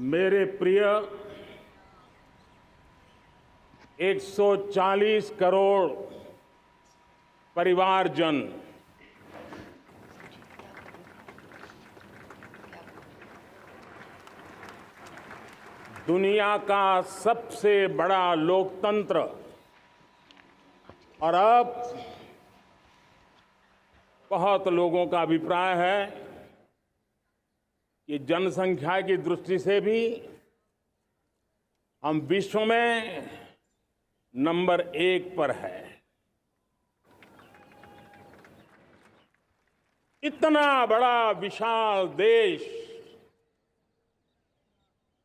मेरे प्रिय 140 करोड़ परिवारजन, दुनिया का सबसे बड़ा लोकतंत्र और अब बहुत लोगों का अभिप्राय है कि जनसंख्या की दृष्टि से भी हम विश्व में नंबर 1 पर है। इतना बड़ा विशाल देश,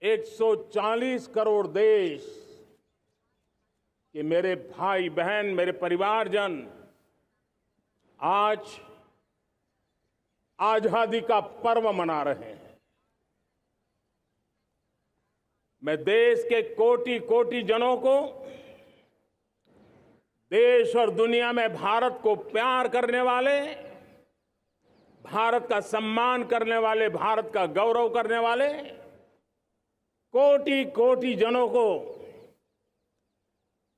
140 करोड़ देश कि मेरे भाई बहन, मेरे परिवारजन आज आजादी का पर्व मना रहे हैं। मैं देश के कोटि कोटि जनों को, देश और दुनिया में भारत को प्यार करने वाले, भारत का सम्मान करने वाले, भारत का गौरव करने वाले कोटि कोटि जनों को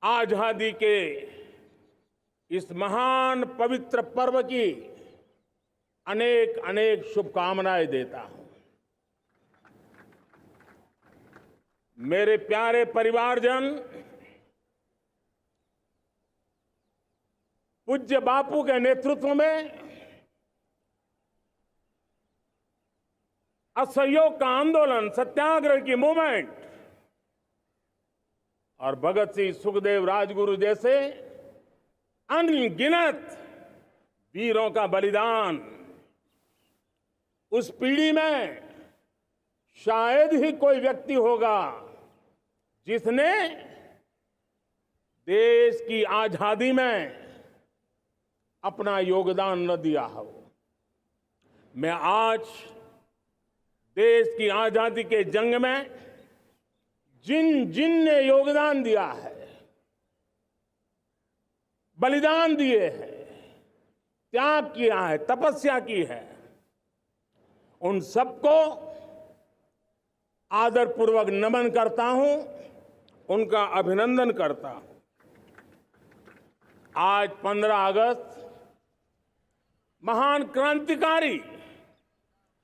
आजादी के इस महान पवित्र पर्व की अनेक अनेक शुभकामनाएं देता हूं। मेरे प्यारे परिवारजन, पूज्य बापू के नेतृत्व में असहयोग का आंदोलन, सत्याग्रह की मूवमेंट और भगत सिंह, सुखदेव, राजगुरु जैसे अनगिनत वीरों का बलिदान, उस पीढ़ी में शायद ही कोई व्यक्ति होगा जिसने देश की आजादी में अपना योगदान न दिया हो। मैं आज देश की आजादी के जंग में जिन जिन ने योगदान दिया है, बलिदान दिए हैं, त्याग किया है, तपस्या की है, उन सबको आदरपूर्वक नमन करता हूं, उनका अभिनंदन करता हूं। आज 15 अगस्त महान क्रांतिकारी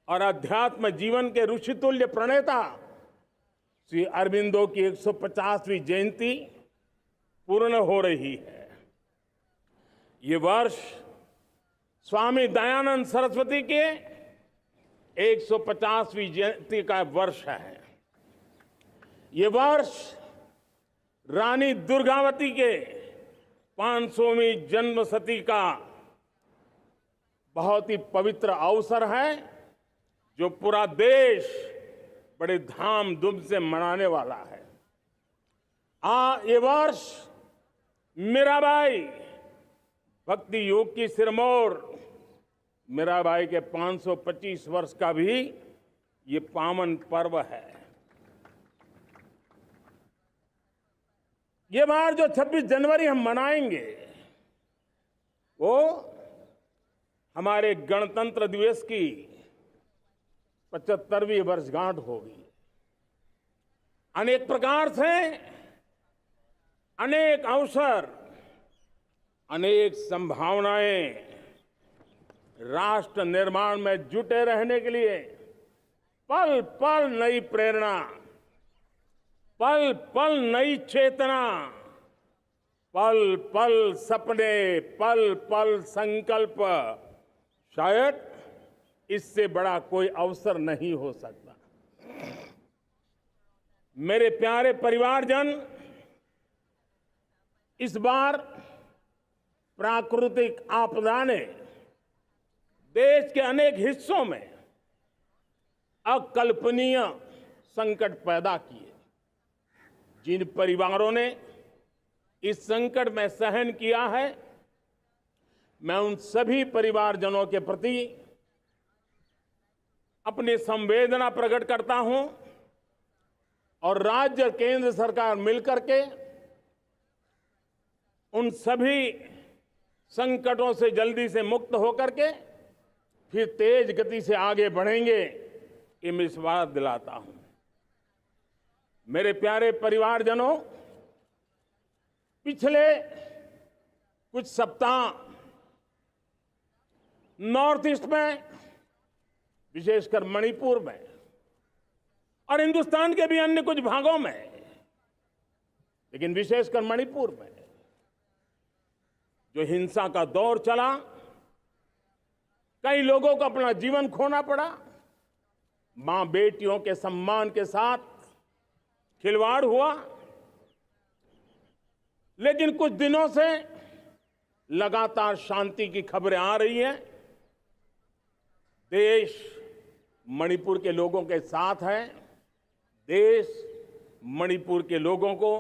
और अध्यात्म जीवन के ऋषितुल्य प्रणेता श्री अरबिंदो की 150वीं जयंती पूर्ण हो रही है। ये वर्ष स्वामी दयानंद सरस्वती के 150वीं जयंती का वर्ष है। ये वर्ष रानी दुर्गावती के 500वीं जन्मशती का बहुत ही पवित्र अवसर है, जो पूरा देश बड़े धामधूम से मनाने वाला है। ये वर्ष मीराबाई, भक्ति योग की सिरमौर मीराबाई के 525 वर्ष का भी ये पावन पर्व है। ये बार जो 26 जनवरी हम मनाएंगे वो हमारे गणतंत्र दिवस की 75वीं वर्षगांठ होगी। अनेक प्रकार से अनेक अवसर, अनेक संभावनाएं राष्ट्र निर्माण में जुटे रहने के लिए पल पल नई प्रेरणा, पल पल नई चेतना, पल पल सपने, पल पल संकल्प, शायद इससे बड़ा कोई अवसर नहीं हो सकता। मेरे प्यारे परिवारजन, इस बार प्राकृतिक आपदा ने देश के अनेक हिस्सों में अकल्पनीय संकट पैदा किए। जिन परिवारों ने इस संकट में सहन किया है, मैं उन सभी परिवारजनों के प्रति अपनी संवेदना प्रकट करता हूं और राज्य और केंद्र सरकार मिलकर के उन सभी संकटों से जल्दी से मुक्त होकर के फिर तेज गति से आगे बढ़ेंगे, ये मैं विश्वास दिलाता हूं। मेरे प्यारे परिवारजनों, पिछले कुछ सप्ताह नॉर्थ ईस्ट में, विशेषकर मणिपुर में और हिंदुस्तान के भी अन्य कुछ भागों में, लेकिन विशेषकर मणिपुर में जो हिंसा का दौर चला, कई लोगों को अपना जीवन खोना पड़ा, मां बेटियों के सम्मान के साथ खिलवाड़ हुआ। लेकिन कुछ दिनों से लगातार शांति की खबरें आ रही हैं। देश मणिपुर के लोगों के साथ है। देश मणिपुर के लोगों को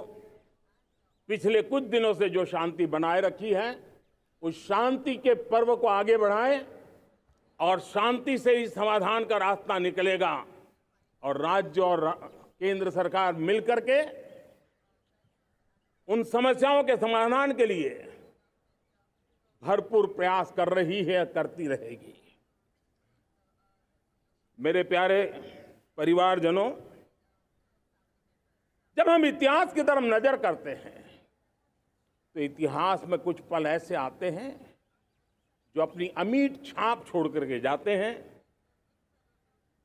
पिछले कुछ दिनों से जो शांति बनाए रखी है, उस शांति के पर्व को आगे बढ़ाएं और शांति से ही समाधान का रास्ता निकलेगा। और राज्य और केंद्र सरकार मिलकर के उन समस्याओं के समाधान के लिए भरपूर प्रयास कर रही है, करती रहेगी। मेरे प्यारे परिवारजनों, जब हम इतिहास की तरफ नजर करते हैं तो इतिहास में कुछ पल ऐसे आते हैं जो अपनी अमिट छाप छोड़ करके जाते हैं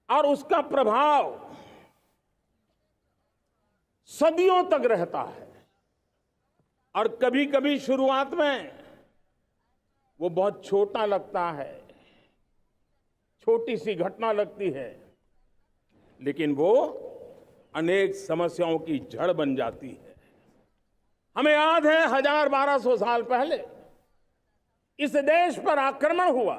और उसका प्रभाव सदियों तक रहता है। और कभी कभी शुरुआत में वो बहुत छोटा लगता है, छोटी सी घटना लगती है, लेकिन वो अनेक समस्याओं की जड़ बन जाती है। हमें याद है 1000-1200 साल पहले इस देश पर आक्रमण हुआ।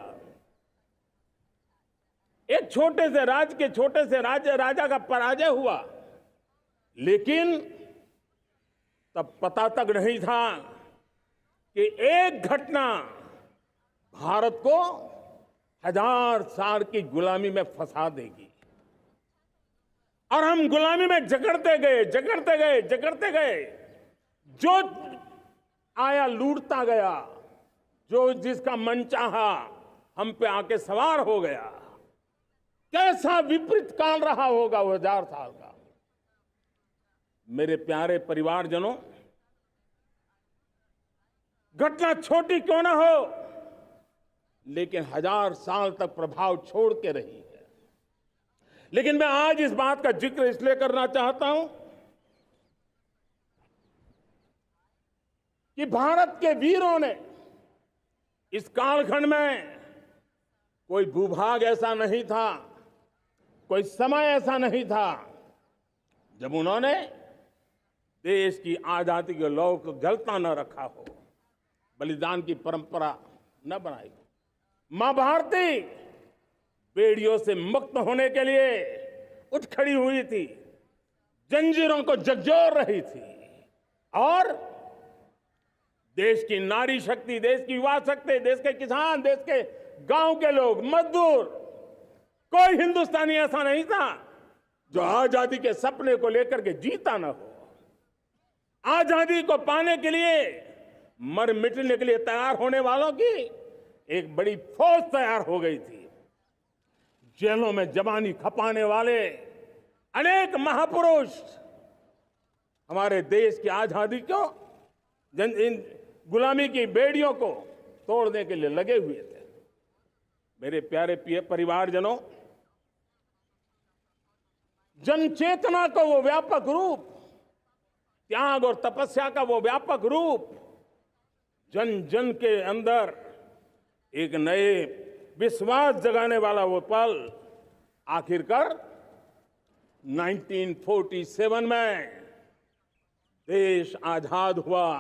एक छोटे से राज्य के छोटे से राजा का पराजय हुआ, लेकिन तब पता तक नहीं था कि एक घटना भारत को 1000 साल की गुलामी में फंसा देगी। और हम गुलामी में जकड़ते गए, जो आया लूटता गया, जो जिसका मन चाहा हम पे आके सवार हो गया। कैसा विपरीत काल रहा होगा वो 1000 साल का। मेरे प्यारे परिवारजनों, घटना छोटी क्यों ना हो, लेकिन 1000 साल तक प्रभाव छोड़ के रही है। लेकिन मैं आज इस बात का जिक्र इसलिए करना चाहता हूं कि भारत के वीरों ने इस कालखंड में कोई भूभाग ऐसा नहीं था, कोई समय ऐसा नहीं था जब उन्होंने देश की आजादी के लौ को गलता न रखा हो, बलिदान की परंपरा न बनाई। मां भारती बेड़ियों से मुक्त होने के लिए उठ खड़ी हुई थी, जंजीरों को झकझोर रही थी। और देश की नारी शक्ति, देश की युवा शक्ति, देश के किसान, देश के गांव के लोग, मजदूर, कोई हिंदुस्तानी ऐसा नहीं था जो आजादी के सपने को लेकर के जीता न हो। आजादी को पाने के लिए मर मिटने के लिए तैयार होने वालों की एक बड़ी फौज तैयार हो गई थी। जेलों में जवानी खपाने वाले अनेक महापुरुष हमारे देश की आजादी को, इन गुलामी की बेड़ियों को तोड़ने के लिए लगे हुए थे। मेरे प्यारे परिवारजनों, जन चेतना का वो व्यापक रूप, त्याग और तपस्या का वो व्यापक रूप, जन जन के अंदर एक नए विश्वास जगाने वाला वो पल आखिरकार 1947 में देश आजाद हुआ।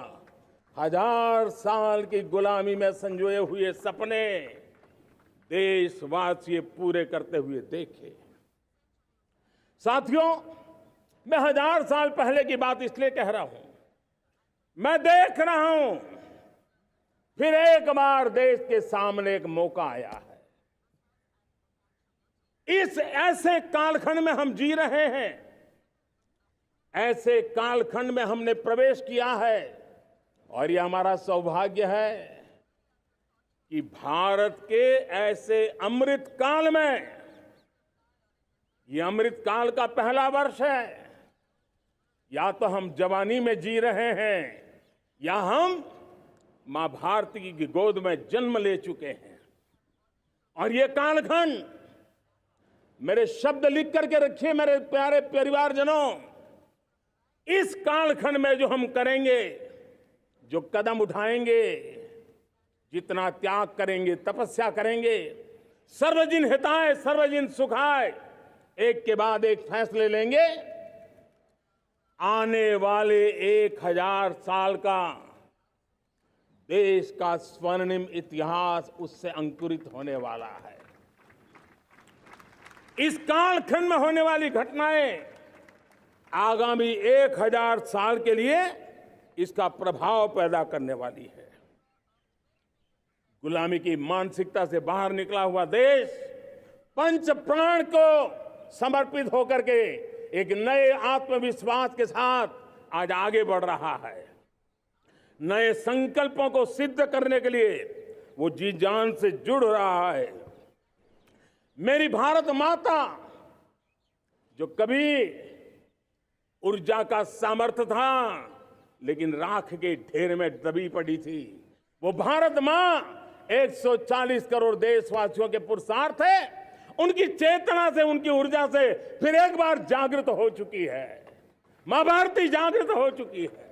1000 साल की गुलामी में संजोए हुए सपने देशवासी पूरे करते हुए देखे। साथियों, मैं 1000 साल पहले की बात इसलिए कह रहा हूं, मैं देख रहा हूं फिर एक बार देश के सामने एक मौका आया है। इस ऐसे कालखंड में हम जी रहे हैं, ऐसे कालखंड में हमने प्रवेश किया है और यह हमारा सौभाग्य है कि भारत के ऐसे अमृत काल में, यह अमृत काल का पहला वर्ष है, या तो हम जवानी में जी रहे हैं या हम मां भारती की गोद में जन्म ले चुके हैं। और ये कालखंड, मेरे शब्द लिख करके रखिए मेरे प्यारे परिवारजनों, इस कालखंड में जो हम करेंगे, जो कदम उठाएंगे, जितना त्याग करेंगे, तपस्या करेंगे, सर्वजन हिताय सर्वजन सुखाय, एक के बाद एक फैसले लेंगे, आने वाले 1000 साल का देश का स्वर्णिम इतिहास उससे अंकुरित होने वाला है। इस कालखंड में होने वाली घटनाएं आगामी 1000 साल के लिए इसका प्रभाव पैदा करने वाली है। गुलामी की मानसिकता से बाहर निकला हुआ देश पंच प्राण को समर्पित होकर के एक नए आत्मविश्वास के साथ आज आगे बढ़ रहा है। नए संकल्पों को सिद्ध करने के लिए वो जी जान से जुड़ रहा है। मेरी भारत माता, जो कभी ऊर्जा का सामर्थ्य था लेकिन राख के ढेर में दबी पड़ी थी, वो भारत मां 140 करोड़ देशवासियों के पुरुषार्थ है, उनकी चेतना से, उनकी ऊर्जा से फिर एक बार जागृत हो चुकी है। मां भारती जागृत हो चुकी है।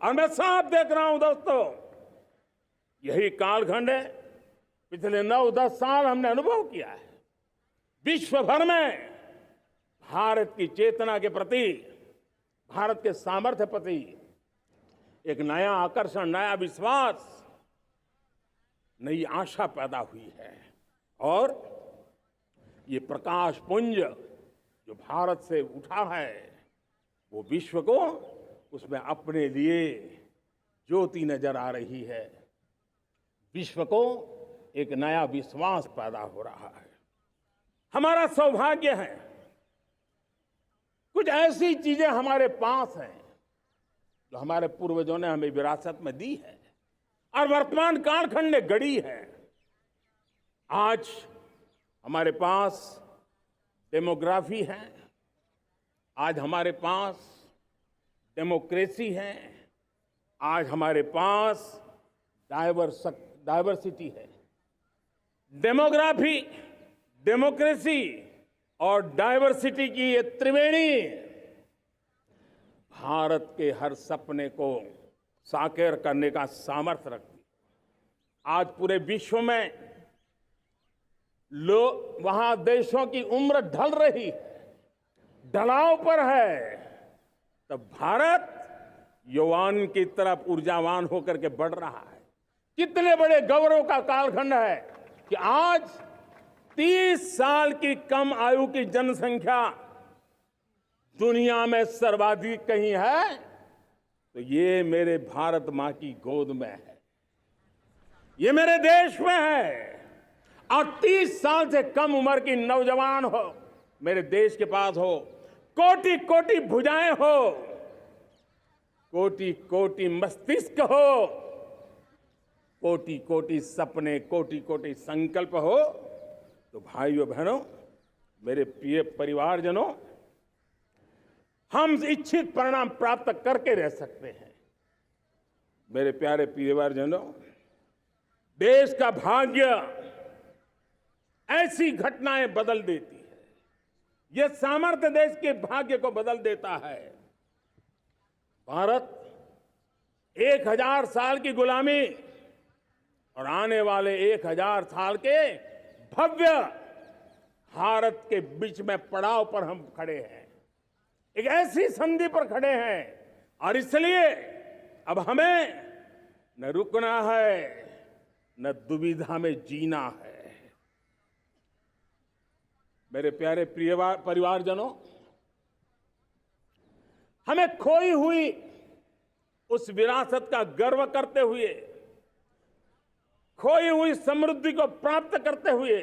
और मैं साफ देख रहा हूं दोस्तों, यही कालखंड है। पिछले 9-10 साल हमने अनुभव किया है, विश्व भर में भारत की चेतना के प्रति, भारत के सामर्थ्य प्रति एक नया आकर्षण, नया विश्वास, नई आशा पैदा हुई है। और ये प्रकाश पुंज जो भारत से उठा है, वो विश्व को उसमें अपने लिए ज्योति नजर आ रही है। विश्व को एक नया विश्वास पैदा हो रहा है। हमारा सौभाग्य है, कुछ ऐसी चीजें हमारे पास हैं जो हमारे पूर्वजों ने हमें विरासत में दी है और वर्तमान कालखंड ने गढ़ी है। आज हमारे पास डेमोग्राफी है, आज हमारे पास डेमोक्रेसी है, आज हमारे पास डाइवर्सिटी है। डेमोग्राफी, डेमोक्रेसी और डाइवर्सिटी की ये त्रिवेणी भारत के हर सपने को साकार करने का सामर्थ्य रखती है। आज पूरे विश्व में वहां देशों की उम्र ढल रही है, ढलाव पर है, तब भारत यौवन की तरफ ऊर्जावान होकर के बढ़ रहा है। कितने बड़े गौरव का कालखंड है कि आज 30 साल की कम आयु की जनसंख्या दुनिया में सर्वाधिक कहीं है तो ये मेरे भारत मां की गोद में है, ये मेरे देश में है। और 30 साल से कम उम्र की नौजवान हो मेरे देश के पास हो, कोटि कोटि भुजाएं हो, कोटि कोटि मस्तिष्क हो, कोटि कोटि सपने, कोटि कोटि संकल्प हो, तो भाइयों बहनों, मेरे प्रिय परिवारजनों, हम इच्छित परिणाम प्राप्त करके रह सकते हैं। मेरे प्यारे परिवारजनों, देश का भाग्य ऐसी घटनाएं बदल देती है, यह सामर्थ्य देश के भाग्य को बदल देता है। भारत 1000 साल की गुलामी और आने वाले 1000 साल के भव्य भारत के बीच में पड़ाव पर हम खड़े हैं, एक ऐसी संधि पर खड़े हैं। और इसलिए अब हमें न रुकना है, न दुविधा में जीना है। मेरे प्यारे प्रिय परिवारजनों, हमें खोई हुई उस विरासत का गर्व करते हुए, खोई हुई समृद्धि को प्राप्त करते हुए,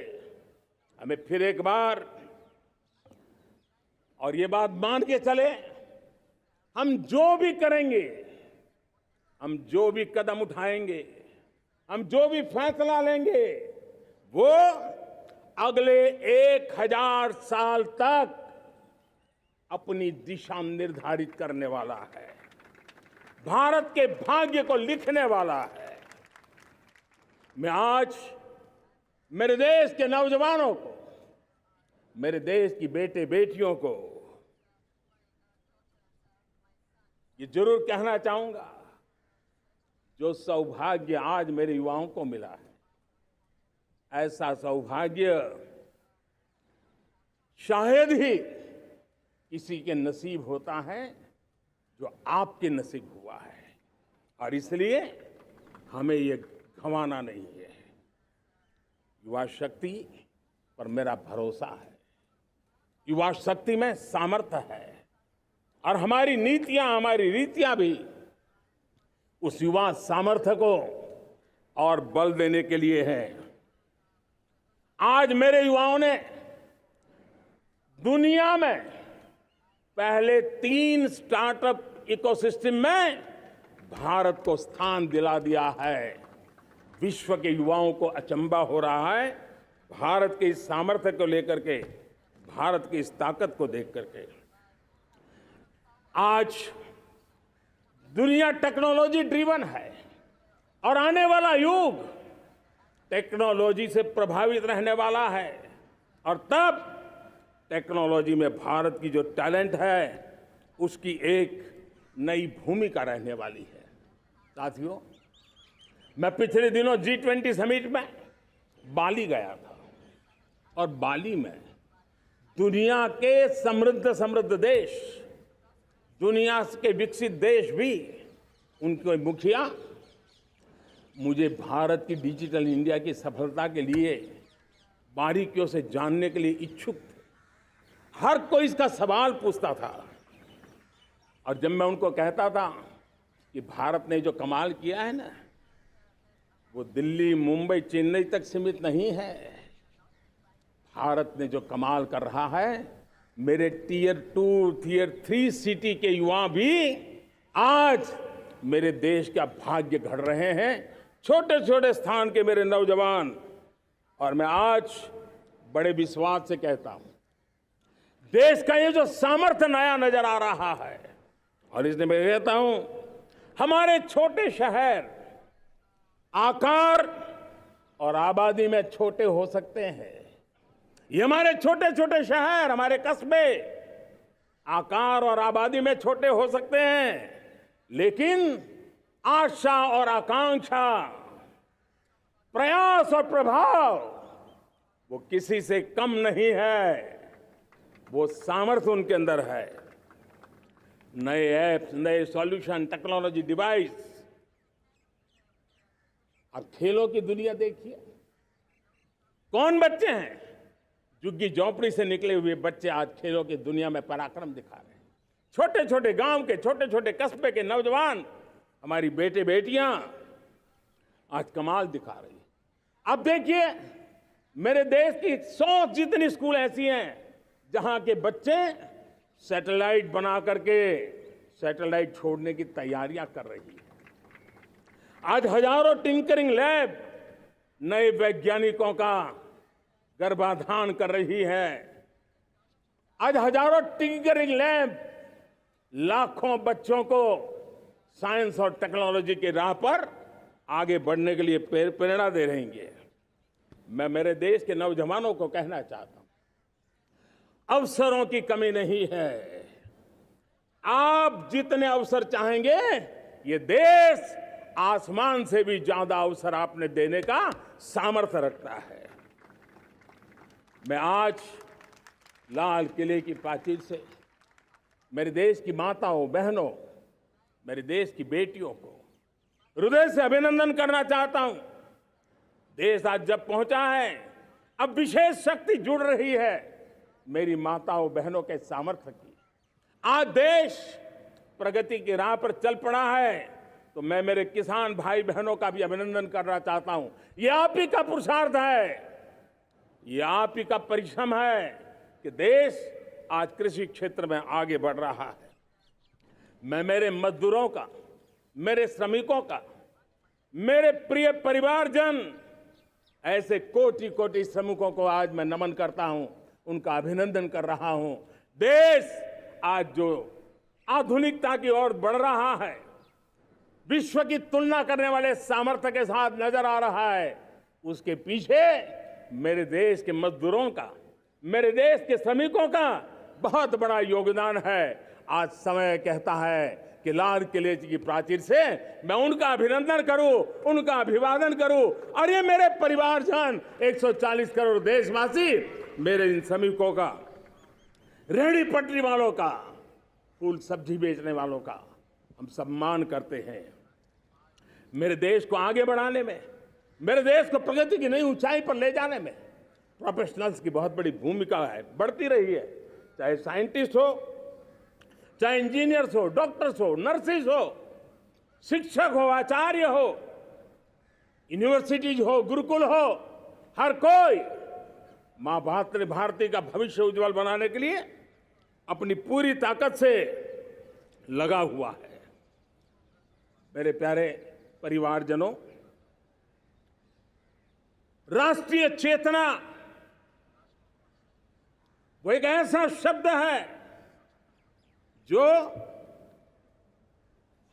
हमें फिर एक बार, और ये बात मान के चले, हम जो भी करेंगे, हम जो भी कदम उठाएंगे, हम जो भी फैसला लेंगे, वो अगले 1000 साल तक अपनी दिशा निर्धारित करने वाला है, भारत के भाग्य को लिखने वाला है। मैं आज मेरे देश के नौजवानों को, मेरे देश की बेटे बेटियों को ये जरूर कहना चाहूंगा, जो सौभाग्य आज मेरे युवाओं को मिला है, ऐसा सौभाग्य शायद ही किसी के नसीब होता है जो आपके नसीब हुआ है। और इसलिए हमें ये गंवाना नहीं है। युवा शक्ति पर मेरा भरोसा है, युवा शक्ति में सामर्थ्य है, और हमारी नीतियां, हमारी रीतियां भी उस युवा सामर्थ्य को और बल देने के लिए है। आज मेरे युवाओं ने दुनिया में पहले 3 स्टार्टअप इकोसिस्टम में भारत को स्थान दिला दिया है। विश्व के युवाओं को अचंभा हो रहा है भारत के इस सामर्थ्य को लेकर के, भारत की इस ताकत को देख करके। आज दुनिया टेक्नोलॉजी ड्रिवन है और आने वाला युग टेक्नोलॉजी से प्रभावित रहने वाला है, और तब टेक्नोलॉजी में भारत की जो टैलेंट है उसकी एक नई भूमिका रहने वाली है। साथियों, मैं पिछले दिनों G20 समिट में बाली गया था, और बाली में दुनिया के समृद्ध देश, दुनिया के विकसित देश भी, उनके मुखिया मुझे भारत की डिजिटल इंडिया की सफलता के लिए बारीकियों से जानने के लिए इच्छुक थे। हर कोई इसका सवाल पूछता था, और जब मैं उनको कहता था कि भारत ने जो कमाल किया है ना, वो दिल्ली, मुंबई, चेन्नई तक सीमित नहीं है। भारत ने जो कमाल कर रहा है, मेरे टियर 2, टियर 3 सिटी के युवा भी आज मेरे देश का भाग्य गढ़ रहे हैं, छोटे छोटे स्थान के मेरे नौजवान। और मैं आज बड़े विश्वास से कहता हूं, देश का ये जो सामर्थ्य नया नजर आ रहा है, और इसलिए मैं कहता हूं, हमारे छोटे शहर आकार और आबादी में छोटे हो सकते हैं। ये हमारे छोटे छोटे शहर, हमारे कस्बे आकार और आबादी में छोटे हो सकते हैं, लेकिन आशा और आकांक्षा, प्रयास और प्रभाव वो किसी से कम नहीं है। वो सामर्थ्य उनके अंदर है। नए ऐप्स, नए सॉल्यूशन, टेक्नोलॉजी डिवाइस। अब खेलों की दुनिया देखिए, कौन बच्चे हैं? झुग्गी झोंपड़ी से निकले हुए बच्चे आज खेलों की दुनिया में पराक्रम दिखा रहे हैं। छोटे छोटे गांव के, छोटे छोटे कस्बे के नौजवान, हमारी बेटे बेटियां आज कमाल दिखा रही हैं। अब देखिए, मेरे देश की 100 जितनी स्कूल ऐसी हैं जहां के बच्चे सैटेलाइट बना करके सैटेलाइट छोड़ने की तैयारियां कर रही हैं। आज हजारों टिंकरिंग लैब नए वैज्ञानिकों का गर्भाधान कर रही है। आज हजारों टिंकरिंग लैब लाखों बच्चों को साइंस और टेक्नोलॉजी की राह पर आगे बढ़ने के लिए प्रेरणा दे रही हैं। मैं मेरे देश के नौजवानों को कहना चाहता हूं, अवसरों की कमी नहीं है। आप जितने अवसर चाहेंगे, ये देश आसमान से भी ज्यादा अवसर आपने देने का सामर्थ्य रखता है। मैं आज लाल किले की प्राचीर से मेरे देश की माताओं, बहनों, मेरे देश की बेटियों को हृदय से अभिनंदन करना चाहता हूं। देश आज जब पहुंचा है, अब विशेष शक्ति जुड़ रही है मेरी माताओं बहनों के सामर्थ्य की। आज देश प्रगति की राह पर चल पड़ा है, तो मैं मेरे किसान भाई बहनों का भी अभिनंदन करना चाहता हूं। ये आप ही का पुरुषार्थ है, ये आप ही का परिश्रम है कि देश आज कृषि क्षेत्र में आगे बढ़ रहा है। मैं मेरे मजदूरों का, मेरे श्रमिकों का, मेरे प्रिय परिवारजन, ऐसे कोटि कोटि श्रमिकों को आज मैं नमन करता हूं, उनका अभिनंदन कर रहा हूं। देश आज जो आधुनिकता की ओर बढ़ रहा है, विश्व की तुलना करने वाले सामर्थ्य के साथ नजर आ रहा है, उसके पीछे मेरे देश के मजदूरों का, मेरे देश के श्रमिकों का बहुत बड़ा योगदान है। आज समय कहता है कि लाल किले की प्राचीर से मैं उनका अभिनंदन करूं, उनका अभिवादन करूं, और ये मेरे परिवारजन 140 करोड़ देशवासी, मेरे इन श्रमिकों का, रेहड़ी पटरी वालों का, फूल सब्जी बेचने वालों का हम सम्मान करते हैं। मेरे देश को आगे बढ़ाने में, मेरे देश को प्रगति की नई ऊंचाई पर ले जाने में प्रोफेशनल्स की बहुत बड़ी भूमिका है, बढ़ती रही है। चाहे साइंटिस्ट हो, चाहे इंजीनियर्स हो, डॉक्टर्स हो, नर्सिस हो, शिक्षक हो, आचार्य हो, यूनिवर्सिटीज हो, गुरुकुल हो, हर कोई मां भारती का भविष्य उज्जवल बनाने के लिए अपनी पूरी ताकत से लगा हुआ है। मेरे प्यारे परिवारजनों, राष्ट्रीय चेतना वो एक ऐसा शब्द है जो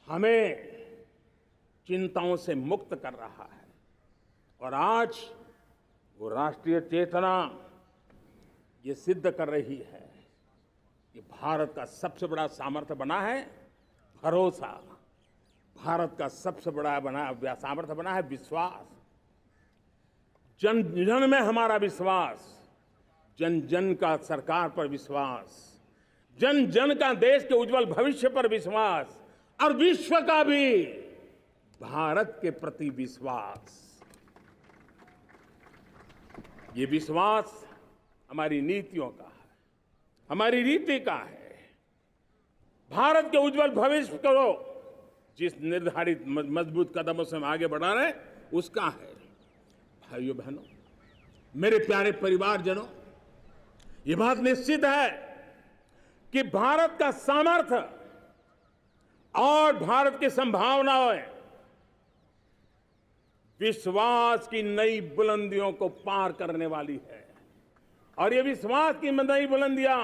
हमें चिंताओं से मुक्त कर रहा है, और आज वो राष्ट्रीय चेतना ये सिद्ध कर रही है कि भारत का सबसे बड़ा सामर्थ्य बना है भरोसा, भारत का सबसे बड़ा सामर्थ्य बना है विश्वास। जन जन में हमारा विश्वास, जन जन का सरकार पर विश्वास, जन जन का देश के उज्जवल भविष्य पर विश्वास, और विश्व का भी भारत के प्रति विश्वास। ये विश्वास हमारी नीतियों का है, हमारी रीति का है। भारत के उज्जवल भविष्य को जिस निर्धारित मजबूत कदमों से हम आगे बढ़ा रहे हैं, उसका है। भाइयों बहनों, मेरे प्यारे परिवारजनों, ये बात निश्चित है कि भारत का सामर्थ्य और भारत की संभावनाएं विश्वास की नई बुलंदियों को पार करने वाली है, और ये विश्वास की नई बुलंदियां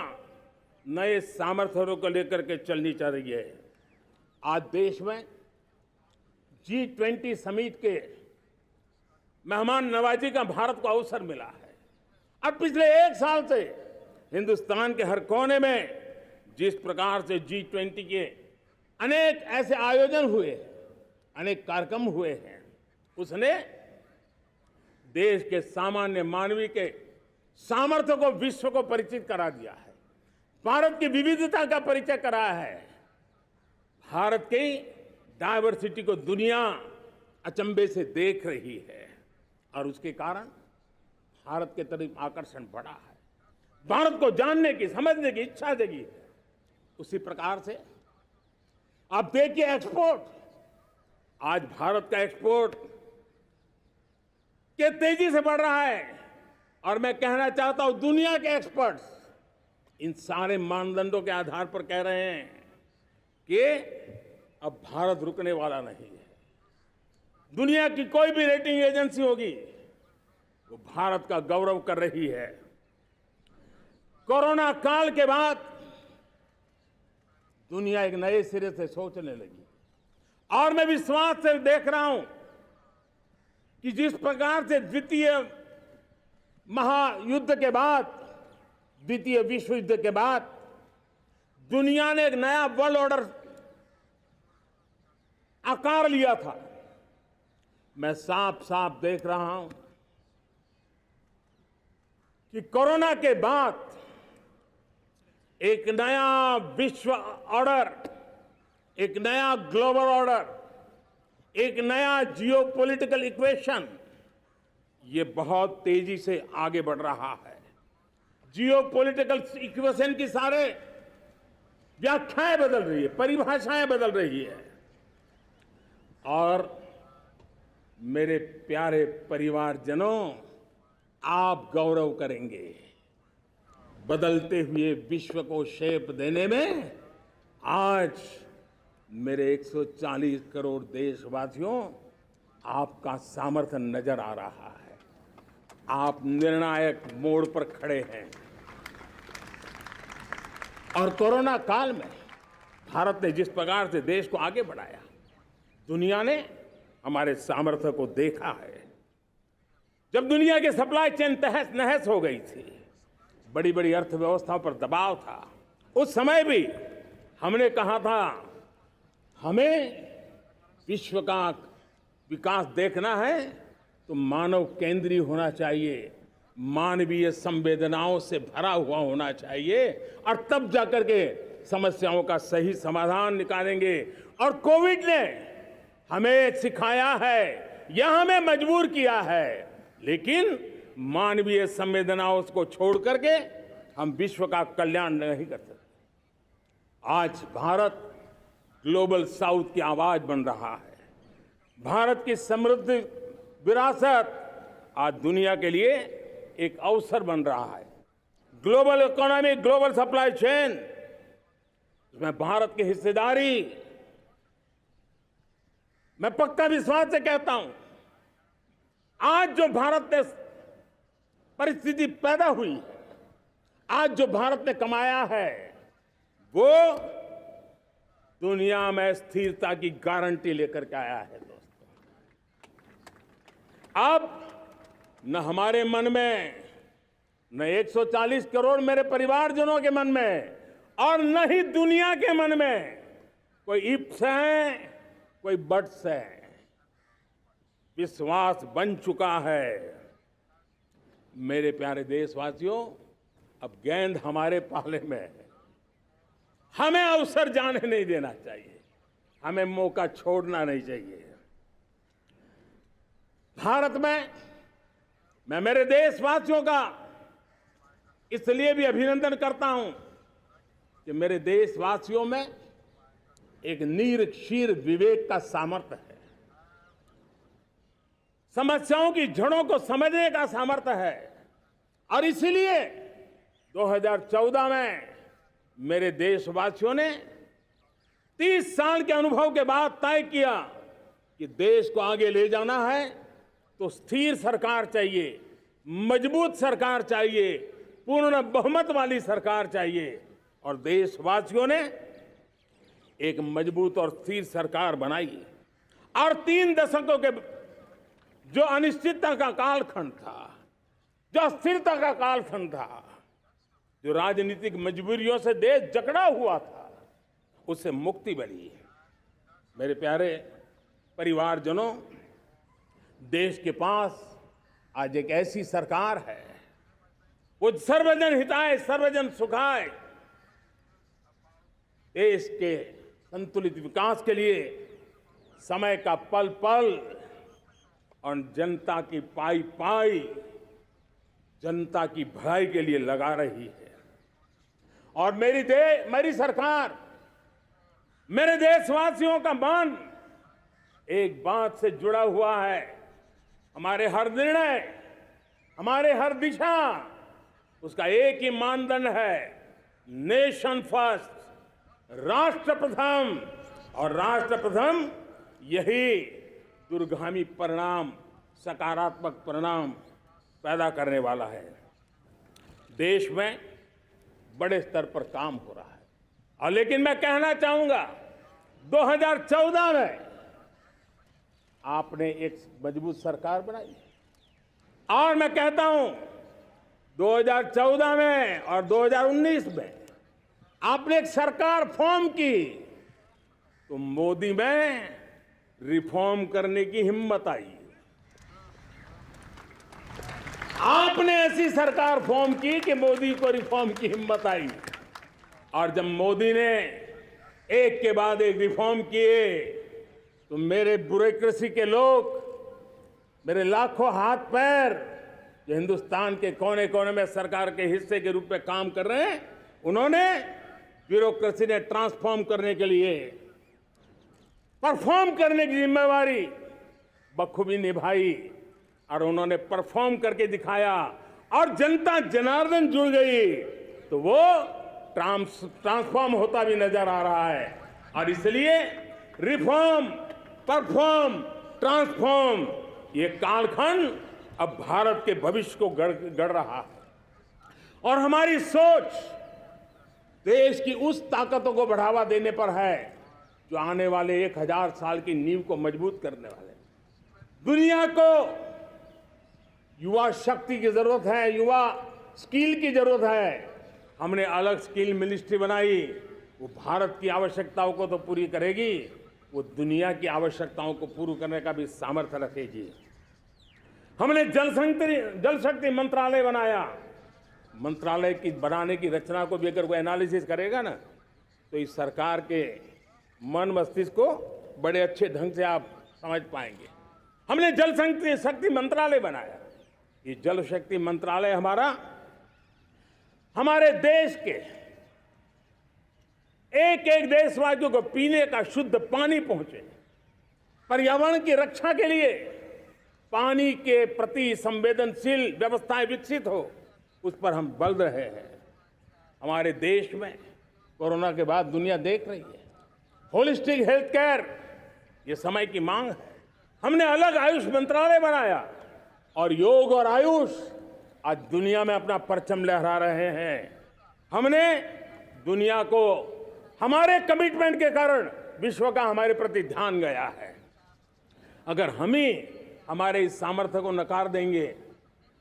नए सामर्थ्यों को लेकर के चलनी चल रही है। आज देश में G20 समिट के मेहमान नवाजी का भारत को अवसर मिला है। अब पिछले एक साल से हिंदुस्तान के हर कोने में जिस प्रकार से G20 के अनेक ऐसे आयोजन हुए, अनेक कार्यक्रम हुए हैं, उसने देश के सामान्य मानवी के सामर्थ्य को विश्व को परिचित करा दिया है, भारत की विविधता का परिचय कराया है, भारत की डायवर्सिटी को दुनिया अचंभे से देख रही है, और उसके कारण भारत के तरफ आकर्षण बढ़ा है, भारत को जानने की, समझने की इच्छा जगी है। उसी प्रकार से आप देखिए एक्सपोर्ट, आज भारत का एक्सपोर्ट के तेजी से बढ़ रहा है, और मैं कहना चाहता हूं दुनिया के एक्सपर्ट्स इन सारे मानदंडों के आधार पर कह रहे हैं कि अब भारत रुकने वाला नहीं है। दुनिया की कोई भी रेटिंग एजेंसी होगी वो भारत का गौरव कर रही है। कोरोना काल के बाद दुनिया एक नए सिरे से सोचने लगी, और मैं विश्वास से देख रहा हूं कि जिस प्रकार से द्वितीय महायुद्ध के बाद, द्वितीय विश्व युद्ध के बाद दुनिया ने एक नया वर्ल्ड ऑर्डर आकार लिया था, मैं साफ साफ देख रहा हूं कि कोरोना के बाद एक नया विश्व ऑर्डर, एक नया ग्लोबल ऑर्डर, एक नया जियोपॉलिटिकल इक्वेशन, ये बहुत तेजी से आगे बढ़ रहा है। जियोपॉलिटिकल इक्वेशन की सारे व्याख्याएं बदल रही है, परिभाषाएं बदल रही है, और मेरे प्यारे परिवारजनों, आप गौरव करेंगे। बदलते हुए विश्व को शेप देने में आज मेरे 140 करोड़ देशवासियों, आपका सामर्थ्य नजर आ रहा है। आप निर्णायक मोड़ पर खड़े हैं। और कोरोना काल में भारत ने जिस प्रकार से देश को आगे बढ़ाया, दुनिया ने हमारे सामर्थ्य को देखा है। जब दुनिया की सप्लाई चेन तहस नहस हो गई थी, बड़ी बड़ी अर्थव्यवस्थाओं पर दबाव था, उस समय भी हमने कहा था हमें विश्व का विकास देखना है तो मानव केंद्रीय होना चाहिए, मानवीय संवेदनाओं से भरा हुआ होना चाहिए, और तब जाकर के समस्याओं का सही समाधान निकालेंगे। और कोविड ने हमें सिखाया है या हमें मजबूर किया है, लेकिन मानवीय संवेदनाओं को छोड़ करके हम विश्व का कल्याण नहीं कर सकते। आज भारत ग्लोबल साउथ की आवाज बन रहा है। भारत की समृद्ध विरासत आज दुनिया के लिए एक अवसर बन रहा है। Global economy, global supply chain, इसमें भारत की हिस्सेदारी, मैं पक्का विश्वास से कहता हूं, आज जो भारत ने परिस्थिति पैदा हुई है, आज जो भारत ने कमाया है, वो दुनिया में स्थिरता की गारंटी लेकर के आया है। दोस्तों, अब न हमारे मन में, न 140 करोड़ मेरे परिवारजनों के मन में, और न ही दुनिया के मन में कोई इफ्स है, कोई बट्स है। विश्वास बन चुका है। मेरे प्यारे देशवासियों, अब गेंद हमारे पाले में है। हमें अवसर जाने नहीं देना चाहिए, हमें मौका छोड़ना नहीं चाहिए। भारत में मैं मेरे देशवासियों का इसलिए भी अभिनंदन करता हूं कि मेरे देशवासियों में एक नीर-क्षीर विवेक का सामर्थ्य है, समस्याओं की जड़ों को समझने का सामर्थ्य है। और इसलिए 2014 में मेरे देशवासियों ने 30 साल के अनुभव के बाद तय किया कि देश को आगे ले जाना है तो स्थिर सरकार चाहिए, मजबूत सरकार चाहिए, पूर्ण बहुमत वाली सरकार चाहिए। और देशवासियों ने एक मजबूत और स्थिर सरकार बनाई। और 3 दशकों के जो अनिश्चितता का कालखंड था, जो अस्थिरता का कालखंड था, जो राजनीतिक मजबूरियों से देश जकड़ा हुआ था, उससे मुक्ति मिली। मेरे प्यारे परिवारजनों, देश के पास आज एक ऐसी सरकार है, वो सर्वजन हिताय सर्वजन सुखाय, देश के संतुलित विकास के लिए समय का पल पल और जनता की पाई पाई, जनता की भलाई के लिए लगा रही है। और मेरी सरकार, मेरे देशवासियों का मन एक बात से जुड़ा हुआ है। हमारे हर निर्णय, हमारे हर दिशा, उसका एक ही मानदंड है, नेशन फर्स्ट, राष्ट्र प्रथम। और राष्ट्र प्रथम यही दूरगामी परिणाम, सकारात्मक परिणाम पैदा करने वाला है। देश में बड़े स्तर पर काम हो रहा है। और लेकिन मैं कहना चाहूंगा, 2014 में आपने एक मजबूत सरकार बनाई, और मैं कहता हूं 2014 में और 2019 में आपने एक सरकार फॉर्म की, तो मोदी में रिफॉर्म करने की हिम्मत आई। आपने ऐसी सरकार फॉर्म की कि मोदी को रिफॉर्म की हिम्मत आई। और जब मोदी ने एक के बाद एक रिफॉर्म किए, तो मेरे ब्यूरोक्रेसी के लोग, मेरे लाखों हाथ पैर जो हिंदुस्तान के कोने कोने में सरकार के हिस्से के रूप में काम कर रहे हैं, उन्होंने ब्यूरोक्रेसी ने ट्रांसफॉर्म करने के लिए, परफॉर्म करने की जिम्मेवारी बखूबी निभाई। और उन्होंने परफॉर्म करके दिखाया, और जनता जनार्दन जुड़ गई, तो वो ट्रांसफॉर्म होता भी नजर आ रहा है। और इसलिए रिफॉर्म, परफॉर्म, ट्रांसफॉर्म, ये कालखंड अब भारत के भविष्य को गढ़ रहा है। और हमारी सोच देश की उस ताकतों को बढ़ावा देने पर है जो आने वाले 1000 साल की नींव को मजबूत करने वाले हैं। दुनिया को युवा शक्ति की जरूरत है, युवा स्किल की जरूरत है। हमने अलग स्किल मिनिस्ट्री बनाई, वो भारत की आवश्यकताओं को तो पूरी करेगी, वो दुनिया की आवश्यकताओं को पूरी करने का भी सामर्थ्य रखेगी। हमने जल शक्ति मंत्रालय बनाया। मंत्रालय की बनाने की रचना को भी अगर कोई एनालिसिस करेगा ना, तो इस सरकार के मन मस्तिष्क को बड़े अच्छे ढंग से आप समझ पाएंगे। हमने जल शक्ति मंत्रालय बनाया। ये जल शक्ति मंत्रालय हमारे देश के एक एक देशवासियों को पीने का शुद्ध पानी पहुंचे, पर्यावरण की रक्षा के लिए पानी के प्रति संवेदनशील व्यवस्थाएं विकसित हो, उस पर हम बल रहे हैं। हमारे देश में कोरोना के बाद दुनिया देख रही है, होलिस्टिक हेल्थ केयर ये समय की मांग है। हमने अलग आयुष मंत्रालय बनाया और योग और आयुष आज दुनिया में अपना परचम लहरा रहे हैं। हमने दुनिया को हमारे कमिटमेंट के कारण विश्व का हमारे प्रति ध्यान गया है। अगर हम ही हमारे इस सामर्थ्य को नकार देंगे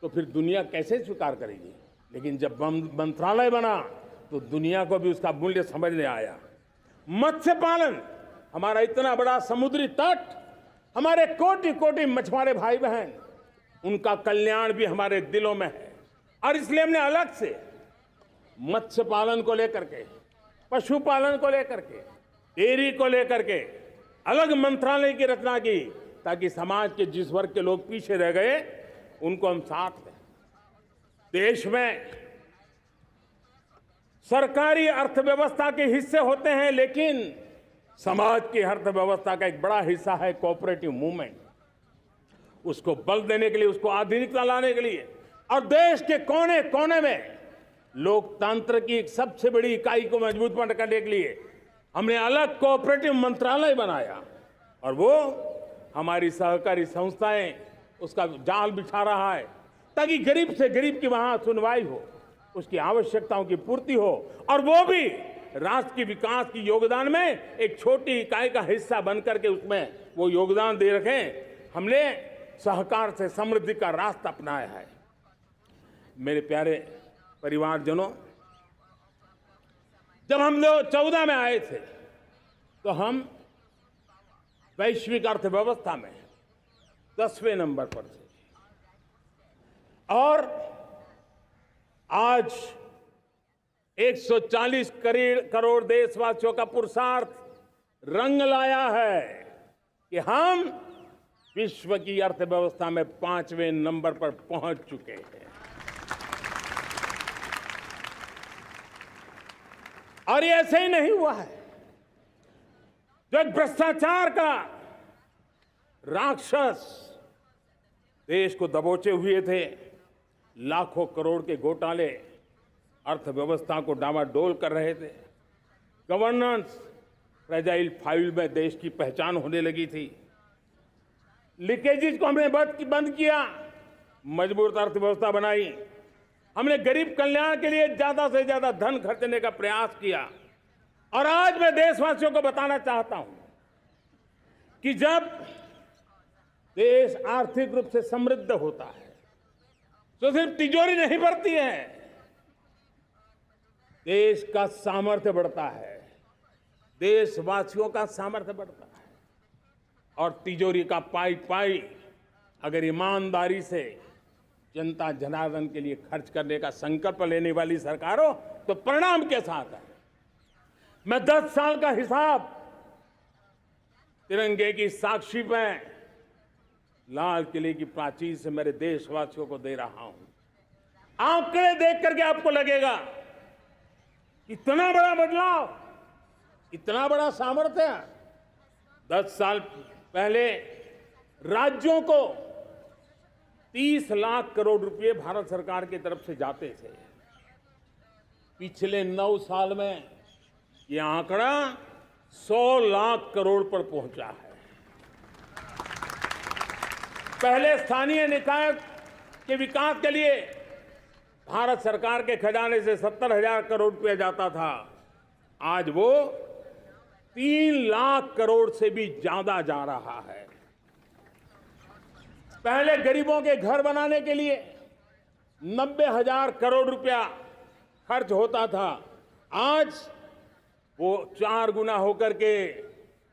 तो फिर दुनिया कैसे स्वीकार करेगी। लेकिन जब मंत्रालय बना तो दुनिया को भी उसका मूल्य समझने आया। मत्स्य पालन, हमारा इतना बड़ा समुद्री तट, हमारे कोटि कोटि मछुआरे भाई बहन, उनका कल्याण भी हमारे दिलों में है। और इसलिए हमने अलग से मत्स्य पालन को लेकर के, पशुपालन को लेकर के, डेयरी को लेकर के अलग मंत्रालय की रचना की, ताकि समाज के जिस वर्ग के लोग पीछे रह गए उनको हम साथ लें। देश में सरकारी अर्थव्यवस्था के हिस्से होते हैं, लेकिन समाज की अर्थव्यवस्था का एक बड़ा हिस्सा है कोऑपरेटिव मूवमेंट। उसको बल देने के लिए, उसको आधुनिकता लाने के लिए और देश के कोने कोने में लोकतंत्र की एक सबसे बड़ी इकाई को मजबूत करने के लिए हमने अलग कोऑपरेटिव मंत्रालय बनाया। और वो हमारी सहकारी संस्थाएं उसका जाल बिछा रहा है, ताकि गरीब से गरीब की वहां सुनवाई हो, उसकी आवश्यकताओं की पूर्ति हो, और वो भी राष्ट्र की विकास की योगदान में एक छोटी इकाई का हिस्सा बनकर के उसमें वो योगदान दे रखें। हमने सहकार से समृद्धि का रास्ता अपनाया है। मेरे प्यारे परिवारजनों, जब हम लोग 14 में आए थे तो हम वैश्विक अर्थव्यवस्था में 10वें नंबर पर थे, और आज 140 करोड़ देशवासियों का पुरुषार्थ रंग लाया है कि हम विश्व की अर्थव्यवस्था में 5वें नंबर पर पहुंच चुके हैं। और ये ऐसे ही नहीं हुआ है। जो एक भ्रष्टाचार का राक्षस देश को दबोचे हुए थे, लाखों करोड़ के घोटाले अर्थव्यवस्था को डामाडोल कर रहे थे, गवर्नेंस फ्रेजाइल फाइल में देश की पहचान होने लगी थी, लीकेजेस को हमने बंद किया, मजबूत अर्थव्यवस्था बनाई, हमने गरीब कल्याण के लिए ज्यादा से ज्यादा धन खर्चने का प्रयास किया। और आज मैं देशवासियों को बताना चाहता हूं कि जब देश आर्थिक रूप से समृद्ध होता है तो सिर्फ तिजोरी नहीं भरती है, देश का सामर्थ्य बढ़ता है, देशवासियों का सामर्थ्य बढ़ता है। और तिजोरी का पाई पाई अगर ईमानदारी से जनता जनार्दन के लिए खर्च करने का संकल्प लेने वाली सरकार हो तो परिणाम के साथ है। मैं 10 साल का हिसाब तिरंगे की साक्षी में लाल किले की प्राचीर से मेरे देशवासियों को दे रहा हूं। आंकड़े देख करके आपको लगेगा इतना बड़ा बदलाव, इतना बड़ा सामर्थ्य। 10 साल पहले राज्यों को 30 लाख करोड़ रुपए भारत सरकार की तरफ से जाते थे। पिछले 9 साल में यह आंकड़ा 100 लाख करोड़ पर पहुंचा है। पहले स्थानीय निकाय के विकास के लिए भारत सरकार के खजाने से 70,000 करोड़ रुपया जाता था। आज वो 3 लाख करोड़ से भी ज्यादा जा रहा है। पहले गरीबों के घर बनाने के लिए 90,000 करोड़ रुपया खर्च होता था। आज वो 4 गुना होकर के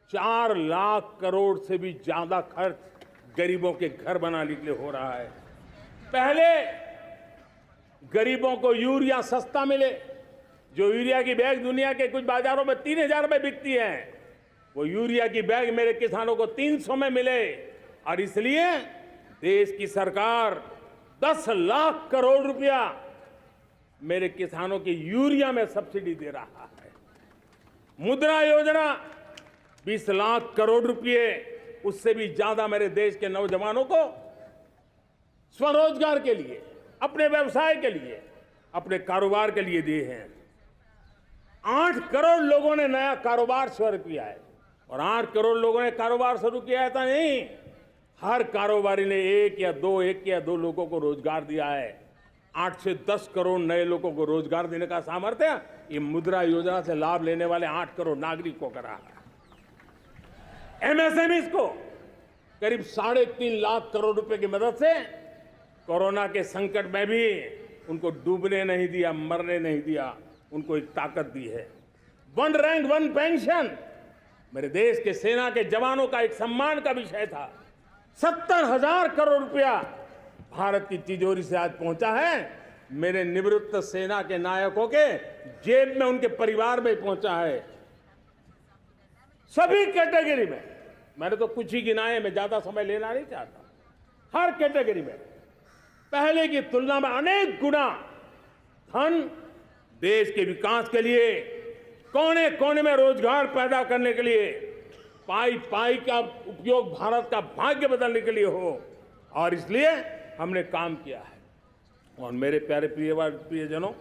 4 लाख करोड़ से भी ज्यादा खर्च गरीबों के घर बनाने के लिए हो रहा है। पहले गरीबों को यूरिया सस्ता मिले, जो यूरिया की बैग दुनिया के कुछ बाजारों में 3,000 में बिकती है, वो यूरिया की बैग मेरे किसानों को 300 में मिले। और इसलिए देश की सरकार 10 लाख करोड़ रुपया मेरे किसानों की यूरिया में सब्सिडी दे रहा है। मुद्रा योजना 20 लाख करोड़ रुपए, उससे भी ज्यादा मेरे देश के नौजवानों को स्वरोजगार के लिए, अपने व्यवसाय के लिए, अपने कारोबार के लिए दिए हैं। 8 करोड़ लोगों ने नया कारोबार शुरू किया है। और 8 करोड़ लोगों ने कारोबार शुरू किया है तो नहीं, हर कारोबारी ने एक या दो लोगों को रोजगार दिया है। 8 से 10 करोड़ नए लोगों को रोजगार देने का सामर्थ्य ये मुद्रा योजना से लाभ लेने वाले 8 करोड़ नागरिकों को करा है। एमएसएमई को करीब 3.5 लाख करोड़ रुपए की मदद से कोरोना के संकट में भी उनको डूबने नहीं दिया, मरने नहीं दिया, उनको एक ताकत दी है। 1 रैंक 1 पेंशन मेरे देश के सेना के जवानों का एक सम्मान का विषय था। 70,000 करोड़ रुपया भारत की तिजोरी से आज पहुंचा है, मेरे निवृत्त सेना के नायकों के जेब में, उनके परिवार में पहुंचा है। सभी कैटेगरी में, मैंने तो कुछ ही गिनाए, मैं ज्यादा समय लेना नहीं चाहता। हर कैटेगरी में पहले की तुलना में अनेक गुना धन देश के विकास के लिए, कोने कोने में रोजगार पैदा करने के लिए, पाई पाई का उपयोग भारत का भाग्य बदलने के लिए हो, और इसलिए हमने काम किया है। और मेरे प्यारे प्रियजनों,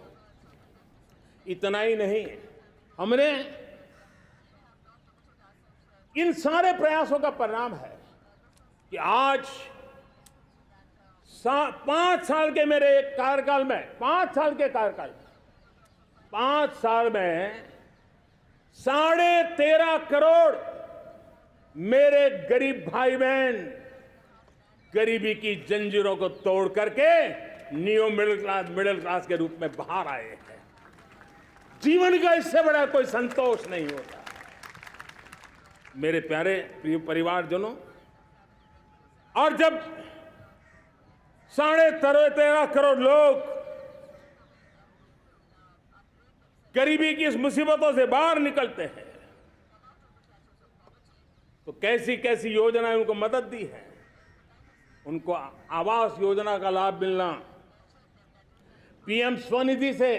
इतना ही नहीं, हमने इन सारे प्रयासों का परिणाम है कि आज 5 साल के मेरे कार्यकाल में, 5 साल के कार्यकाल में, 5 साल में 13.5 करोड़ मेरे गरीब भाई बहन गरीबी की जंजीरों को तोड़ करके न्यू मिडिल क्लास के रूप में बाहर आए हैं। जीवन का इससे बड़ा कोई संतोष नहीं होता। मेरे प्यारे प्रिय परिवारजनों, और जब 13.5 करोड़ लोग गरीबी की इस मुसीबतों से बाहर निकलते हैं, तो कैसी कैसी योजनाएं उनको मदद दी है। उनको आवास योजना का लाभ मिलना, पीएम स्वनिधि से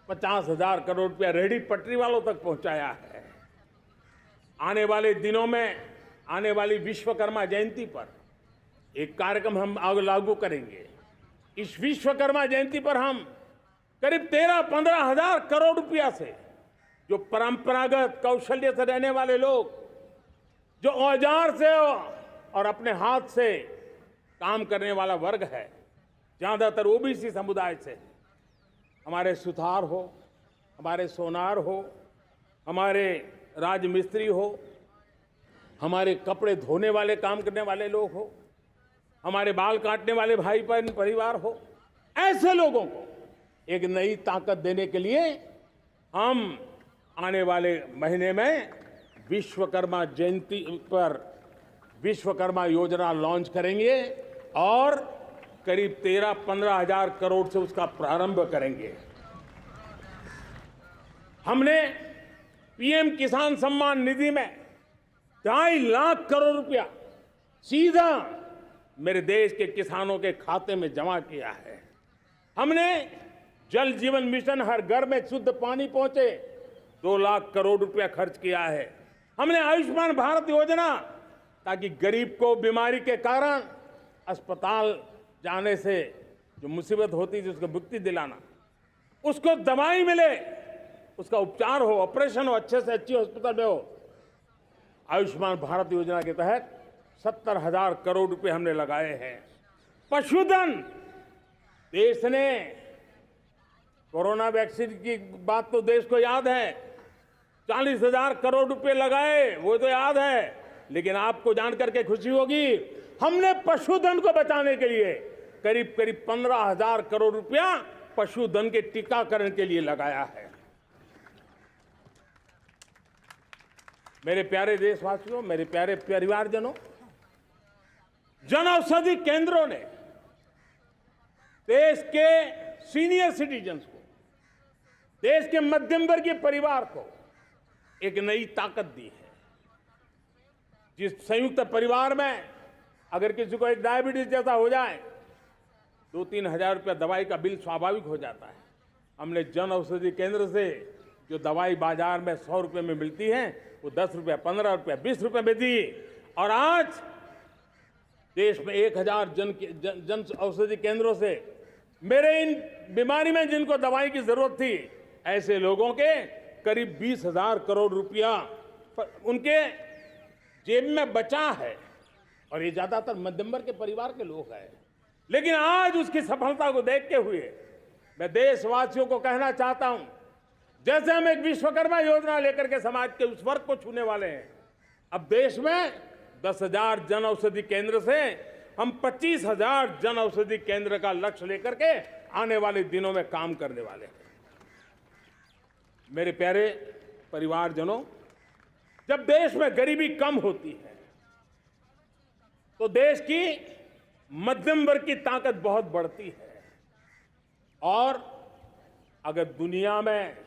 50,000 करोड़ रुपया रेहड़ी पटरी वालों तक पहुंचाया है। आने वाले दिनों में, आने वाली विश्वकर्मा जयंती पर एक कार्यक्रम हम लागू करेंगे। इस विश्वकर्मा जयंती पर हम करीब 13-15 हजार करोड़ रुपया से, जो परंपरागत कौशल्य से रहने वाले लोग, जो औजार से और अपने हाथ से काम करने वाला वर्ग है, ज्यादातर ओबीसी समुदाय से, हमारे सुथार हो, हमारे सोनार हो, हमारे राजमिस्त्री हो, हमारे कपड़े धोने वाले काम करने वाले लोग हो, हमारे बाल काटने वाले भाई बहन परिवार हो, ऐसे लोगों को एक नई ताकत देने के लिए हम आने वाले महीने में विश्वकर्मा जयंती पर विश्वकर्मा योजना लॉन्च करेंगे और करीब 13-15 हजार करोड़ से उसका प्रारंभ करेंगे। हमने पीएम किसान सम्मान निधि में 2.5 लाख करोड़ रुपया सीधा मेरे देश के किसानों के खाते में जमा किया है। हमने जल जीवन मिशन, हर घर में शुद्ध पानी पहुंचे, 2 लाख करोड़ रुपया खर्च किया है। हमने आयुष्मान भारत योजना, ताकि गरीब को बीमारी के कारण अस्पताल जाने से जो मुसीबत होती थी उसको मुक्ति दिलाना, उसको दवाई मिले, उसका उपचार हो, ऑपरेशन हो, अच्छे से अच्छी हॉस्पिटल में हो। आयुष्मान भारत योजना के तहत 70,000 करोड़ रुपए हमने लगाए हैं। पशुधन, देश ने कोरोना वैक्सीन की बात तो देश को याद है, 40,000 करोड़ रुपए लगाए, वो तो याद है। लेकिन आपको जानकर के खुशी होगी, हमने पशुधन को बचाने के लिए करीब करीब 15,000 करोड़ रुपया पशुधन के टीकाकरण के लिए लगाया है। मेरे प्यारे देशवासियों, मेरे प्यारे परिवारजनों, जन औषधि केंद्रों ने देश के सीनियर सिटीजन्स को, देश के मध्यम वर्गीय परिवार को एक नई ताकत दी है। जिस संयुक्त परिवार में अगर किसी को एक डायबिटीज जैसा हो जाए, 2-3 हजार रुपया दवाई का बिल स्वाभाविक हो जाता है। हमने जन औषधि केंद्र से जो दवाई बाजार में 100 रुपये में मिलती है, वो 10 रुपया, 15 रुपया, 20 रुपये में दी। और आज देश में 1000 जन औषधि केंद्रों से मेरे इन बीमारी में जिनको दवाई की जरूरत थी, ऐसे लोगों के करीब 20,000 करोड़ रुपया उनके जेब में बचा है। और ये ज्यादातर मध्यम वर्ग के परिवार के लोग हैं। लेकिन आज उसकी सफलता को देखते हुए मैं देशवासियों को कहना चाहता हूं, जैसे हम एक विश्वकर्मा योजना लेकर के समाज के उस वर्ग को छूने वाले हैं, अब देश में 10,000 जन औषधि केंद्र से हम 25,000 जन औषधि केंद्र का लक्ष्य लेकर के आने वाले दिनों में काम करने वाले हैं। मेरे प्यारे परिवारजनों, जब देश में गरीबी कम होती है तो देश की मध्यम वर्ग की ताकत बहुत बढ़ती है। और अगर दुनिया में,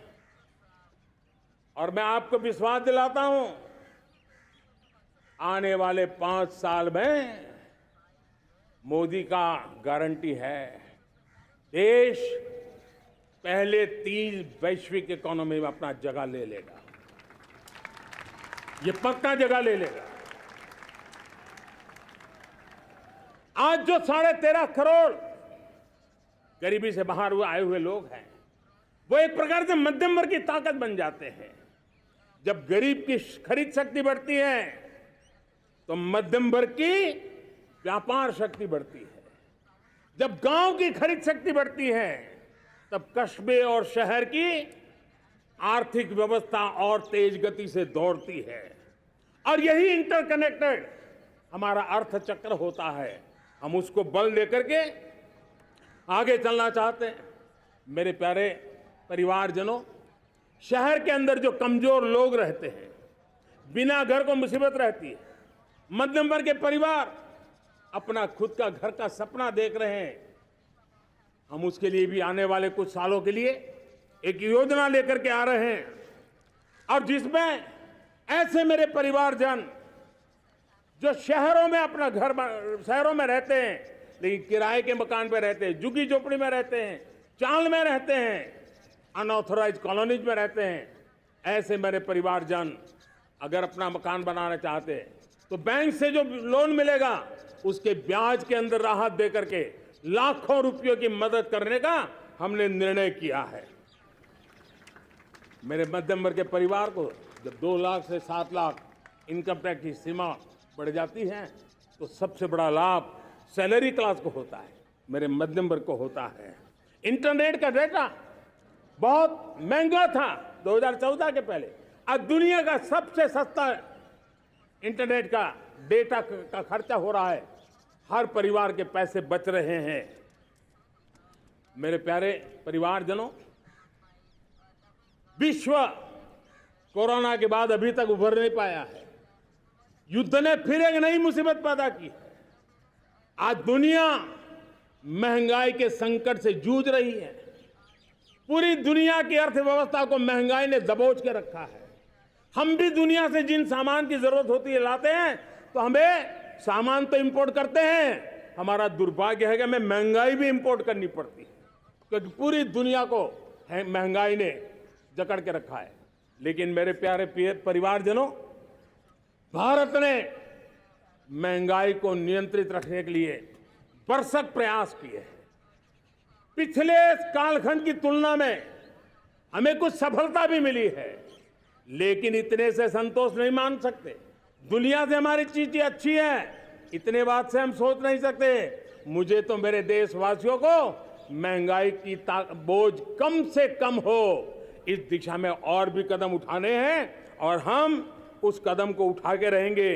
और मैं आपको विश्वास दिलाता हूं, आने वाले 5 साल में मोदी का गारंटी है, देश पहले 3 वैश्विक इकोनॉमी में अपना जगह ले लेगा। ये पक्का जगह ले लेगा। आज जो 13.5 करोड़ गरीबी से बाहर आए हुए लोग हैं, वो एक प्रकार से मध्यम वर्ग की ताकत बन जाते हैं। जब गरीब की खरीद शक्ति बढ़ती है तो मध्यम वर्ग की व्यापार शक्ति बढ़ती है। जब गांव की खरीद शक्ति बढ़ती है तब कस्बे और शहर की आर्थिक व्यवस्था और तेज गति से दौड़ती है। और यही इंटरकनेक्टेड हमारा अर्थचक्र होता है। हम उसको बल लेकर के आगे चलना चाहते हैं। मेरे प्यारे परिवारजनों, शहर के अंदर जो कमजोर लोग रहते हैं, बिना घर को मुसीबत रहती है, मध्यम वर्ग के परिवार अपना खुद का घर का सपना देख रहे हैं, हम उसके लिए भी आने वाले कुछ सालों के लिए एक योजना लेकर के आ रहे हैं। और जिसमें ऐसे मेरे परिवारजन जो शहरों में अपना घर, शहरों में रहते हैं लेकिन किराए के मकान पे रहते हैं, झुग्गी झोपड़ी में रहते हैं, चाल में रहते हैं, अनऑथराइज्ड कॉलोनीज में रहते हैं, ऐसे मेरे परिवारजन अगर अपना मकान बनाना चाहते हैं तो बैंक से जो लोन मिलेगा उसके ब्याज के अंदर राहत दे करके लाखों रुपयों की मदद करने का हमने निर्णय किया है। मेरे मध्यम वर्ग के परिवार को जब 2 लाख से 7 लाख इनकम टैक्स की सीमा बढ़ जाती है तो सबसे बड़ा लाभ सैलरी क्लास को होता है, मेरे मध्यम वर्ग को होता है। इंटरनेट का डेटा बहुत महंगा था 2014 के पहले, आज दुनिया का सबसे सस्ता इंटरनेट का डेटा का खर्चा हो रहा है। हर परिवार के पैसे बच रहे हैं। मेरे प्यारे परिवारजनों, विश्व कोरोना के बाद अभी तक उभर नहीं पाया है। युद्ध ने फिर एक नई मुसीबत पैदा की है। आज दुनिया महंगाई के संकट से जूझ रही है। पूरी दुनिया की अर्थव्यवस्था को महंगाई ने दबोच के रखा है। हम भी दुनिया से जिन सामान की जरूरत होती है लाते हैं, तो हमें सामान तो इंपोर्ट करते हैं। हमारा दुर्भाग्य है कि हमें महंगाई भी इंपोर्ट करनी पड़ती है, क्योंकि पूरी दुनिया को महंगाई ने जकड़ के रखा है। लेकिन मेरे प्यारे परिवारजनों, भारत ने महंगाई को नियंत्रित रखने के लिए भरसक प्रयास किए हैं। पिछले कालखंड की तुलना में हमें कुछ सफलता भी मिली है, लेकिन इतने से संतोष नहीं मान सकते। दुनिया से हमारी चीजें अच्छी है, इतने बात से हम सोच नहीं सकते। मुझे तो मेरे देशवासियों को महंगाई की बोझ कम से कम हो, इस दिशा में और भी कदम उठाने हैं और हम उस कदम को उठा के रहेंगे।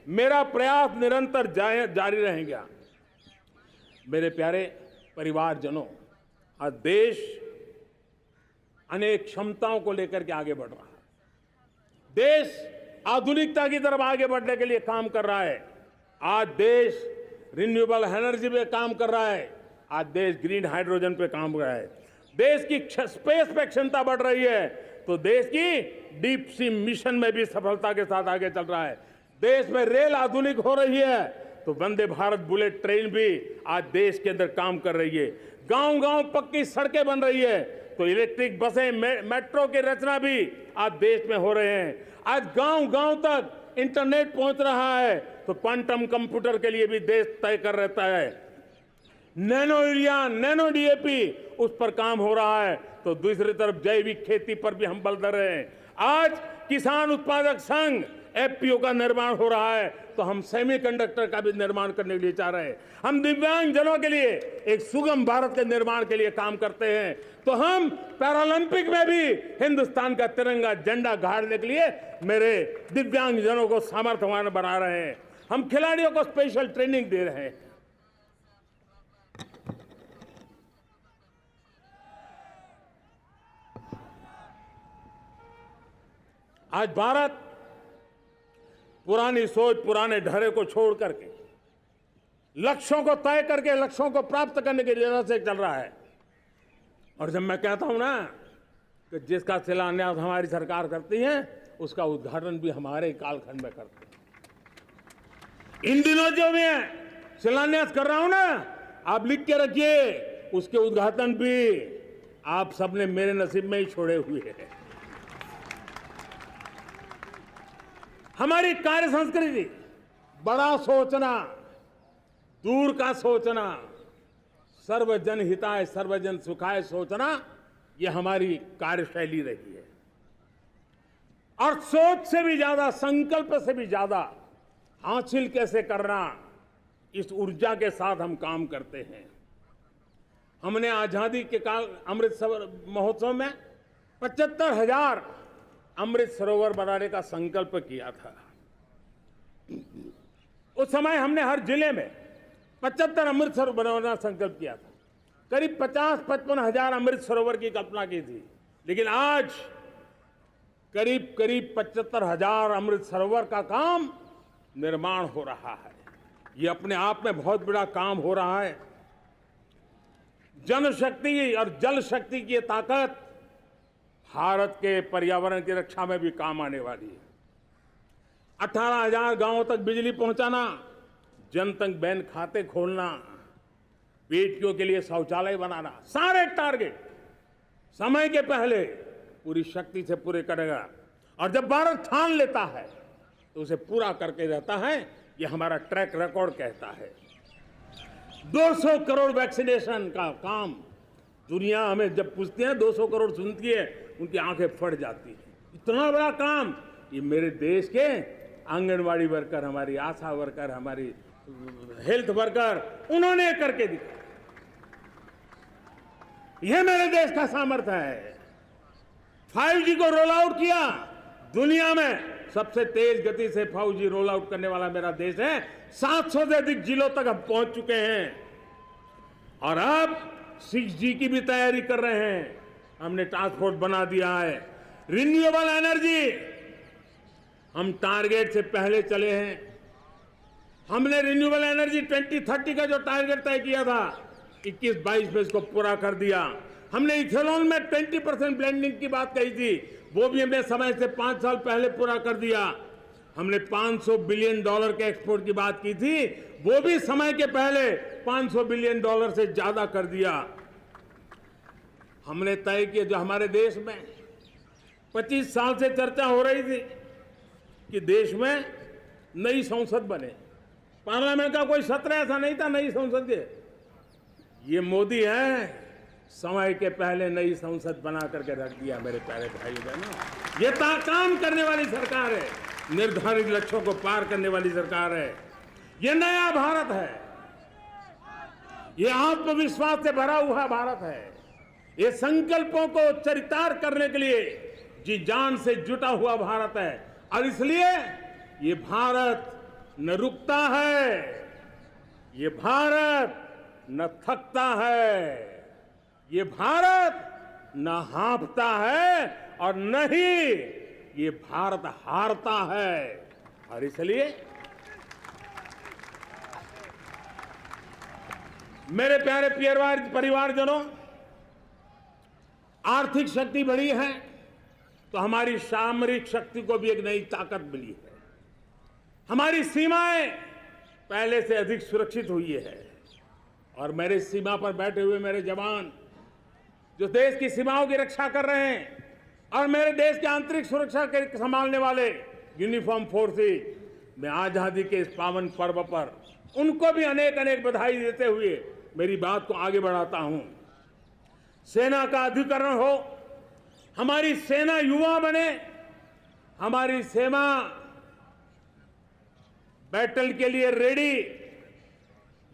मेरा प्रयास निरंतर जारी रहेगा। मेरे प्यारे परिवारजनों, आज देश अनेक क्षमताओं को लेकर के आगे बढ़ रहा है। देश आधुनिकता की तरफ आगे बढ़ने के लिए काम कर रहा है। आज देश रिन्यूएबल एनर्जी पे काम कर रहा है। आज देश ग्रीन हाइड्रोजन पे काम कर रहा है। देश की स्पेस पे क्षमता बढ़ रही है तो देश की डीप सी मिशन में भी सफलता के साथ आगे चल रहा है। देश में रेल आधुनिक हो रही है तो वंदे भारत बुलेट ट्रेन भी आज देश के अंदर काम कर रही है। गांव-गांव पक्की सड़कें बन रही है तो इलेक्ट्रिक बसें, मेट्रो की रचना भी आज देश में हो रहे हैं। आज गांव-गांव तक इंटरनेट पहुंच रहा है तो क्वांटम कंप्यूटर के लिए भी देश तय कर रहता है। नैनो यूरिया, नैनो डीएपी उस पर काम हो रहा है तो दूसरी तरफ जैविक खेती पर भी हम बल दे रहे हैं। आज किसान उत्पादक संघ एफपीओ का निर्माण हो रहा है तो हम सेमीकंडक्टर का भी निर्माण करने के लिए चाह रहे हैं। हम दिव्यांग जनों के लिए एक सुगम भारत के निर्माण के लिए काम करते हैं तो हम पैरालंपिक में भी हिंदुस्तान का तिरंगा झंडा गाड़ने के लिए मेरे दिव्यांग जनों को सामर्थ्यवान बना रहे हैं। हम खिलाड़ियों को स्पेशल ट्रेनिंग दे रहे हैं। आज भारत पुरानी सोच, पुराने ढर्रे को छोड़ करके लक्ष्यों को तय करके लक्ष्यों को प्राप्त करने की राह से चल रहा है। और जब मैं कहता हूं ना कि जिसका शिलान्यास हमारी सरकार करती है उसका उद्घाटन भी हमारे कालखंड में करते हैं। इन दिनों जो मैं शिलान्यास कर रहा हूं ना, आप लिख के रखिए, उसके उद्घाटन भी आप सबने मेरे नसीब में ही छोड़े हुए हैं। हमारी कार्य संस्कृति बड़ा सोचना, दूर का सोचना, सर्वजन हिताय सर्वजन सुखाय सोचना, यह हमारी कार्यशैली रही है। और सोच से भी ज्यादा, संकल्प से भी ज्यादा हासिल कैसे करना, इस ऊर्जा के साथ हम काम करते हैं। हमने आजादी के काल अमृत महोत्सव में 75,000 अमृत सरोवर बनाने का संकल्प किया था। उस समय हमने हर जिले में 75 अमृत सरोवर बनाने का संकल्प किया था। करीब 50-55 हजार अमृत सरोवर की कल्पना की थी, लेकिन आज करीब 75,000 अमृत सरोवर का काम निर्माण हो रहा है। ये अपने आप में बहुत बड़ा काम हो रहा है। जनशक्ति और जल शक्ति की ताकत भारत के पर्यावरण की रक्षा में भी काम आने वाली है। 18,000 गांवों तक बिजली पहुंचाना, जनधन बैंक खाते खोलना, बेटियों के लिए शौचालय बनाना, सारे टारगेट समय के पहले पूरी शक्ति से पूरे करेगा। और जब भारत ठान लेता है तो उसे पूरा करके रहता है। ये हमारा ट्रैक रिकॉर्ड कहता है। 200 करोड़ वैक्सीनेशन का काम, दुनिया हमें जब पूछती है 200 करोड़ सुनती है, उनकी आंखें फट जाती है। इतना बड़ा काम ये मेरे देश के आंगनवाड़ी वर्कर, हमारी आशा वर्कर, हमारी हेल्थ वर्कर, उन्होंने करके दिखाया। यह मेरे देश का सामर्थ्य है। 5G को रोल आउट किया, दुनिया में सबसे तेज गति से 5G रोल आउट करने वाला मेरा देश है। 700 से अधिक जिलों तक हम पहुंच चुके हैं और अब 6G की भी तैयारी कर रहे हैं। हमने टास्क फोर्स बना दिया है। रिन्यूएबल एनर्जी, हम टारगेट से पहले चले हैं। हमने रिन्यूएबल एनर्जी 2030 का जो टारगेट तय किया था, 21-22 में इसको पूरा कर दिया। हमने इथेनॉल में 20% ब्लेंडिंग की बात कही थी, वो भी हमने समय से 5 साल पहले पूरा कर दिया। हमने $500 बिलियन के एक्सपोर्ट की बात की थी, वो भी समय के पहले $500 बिलियन से ज्यादा कर दिया। हमने तय किया, जो हमारे देश में 25 साल से चर्चा हो रही थी कि देश में नई संसद बने, पार्लियामेंट का कोई सत्र ऐसा नहीं था नई संसद के। ये मोदी है, समय के पहले नई संसद बना करके रख दिया। मेरे प्यारे भाई बहनों, ये काम करने वाली सरकार है, निर्धारित लक्ष्यों को पार करने वाली सरकार है। ये नया भारत है, ये आत्मविश्वास से भरा हुआ भारत है। ये संकल्पों को चरितार्थ करने के लिए जी जान से जुटा हुआ भारत है। और इसलिए ये भारत न रुकता है, ये भारत न थकता है, ये भारत न हाँफता है और न ही ये भारत हारता है। और इसलिए मेरे प्यारे परिवारजनों, आर्थिक शक्ति बढ़ी है तो हमारी सामरिक शक्ति को भी एक नई ताकत मिली है। हमारी सीमाएं पहले से अधिक सुरक्षित हुई है और मेरे सीमा पर बैठे हुए मेरे जवान जो देश की सीमाओं की रक्षा कर रहे हैं और मेरे देश की आंतरिक सुरक्षा के संभालने वाले यूनिफॉर्म फोर्सेस, मैं आजादी के इस पावन पर्व पर उनको भी अनेक अनेक बधाई देते हुए मेरी बात को आगे बढ़ाता हूं। सेना का अधिकरण हो, हमारी सेना युवा बने, हमारी सेना बैटल के लिए रेडी,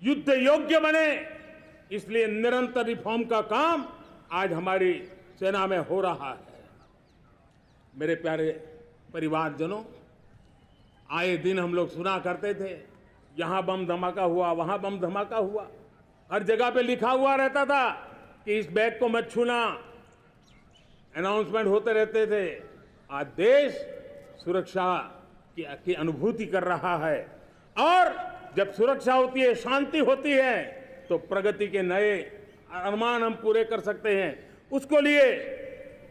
युद्ध योग्य बने, इसलिए निरंतर रिफॉर्म का काम आज हमारी सेना में हो रहा है। मेरे प्यारे परिवारजनों, आए दिन हम लोग सुना करते थे, यहां बम धमाका हुआ, वहां बम धमाका हुआ, हर जगह पे लिखा हुआ रहता था कि इस बैग को मत छूना, अनाउंसमेंट होते रहते थे। आज देश सुरक्षा की अनुभूति कर रहा है और जब सुरक्षा होती है, शांति होती है, तो प्रगति के नए अरमान हम पूरे कर सकते हैं। उसको लिए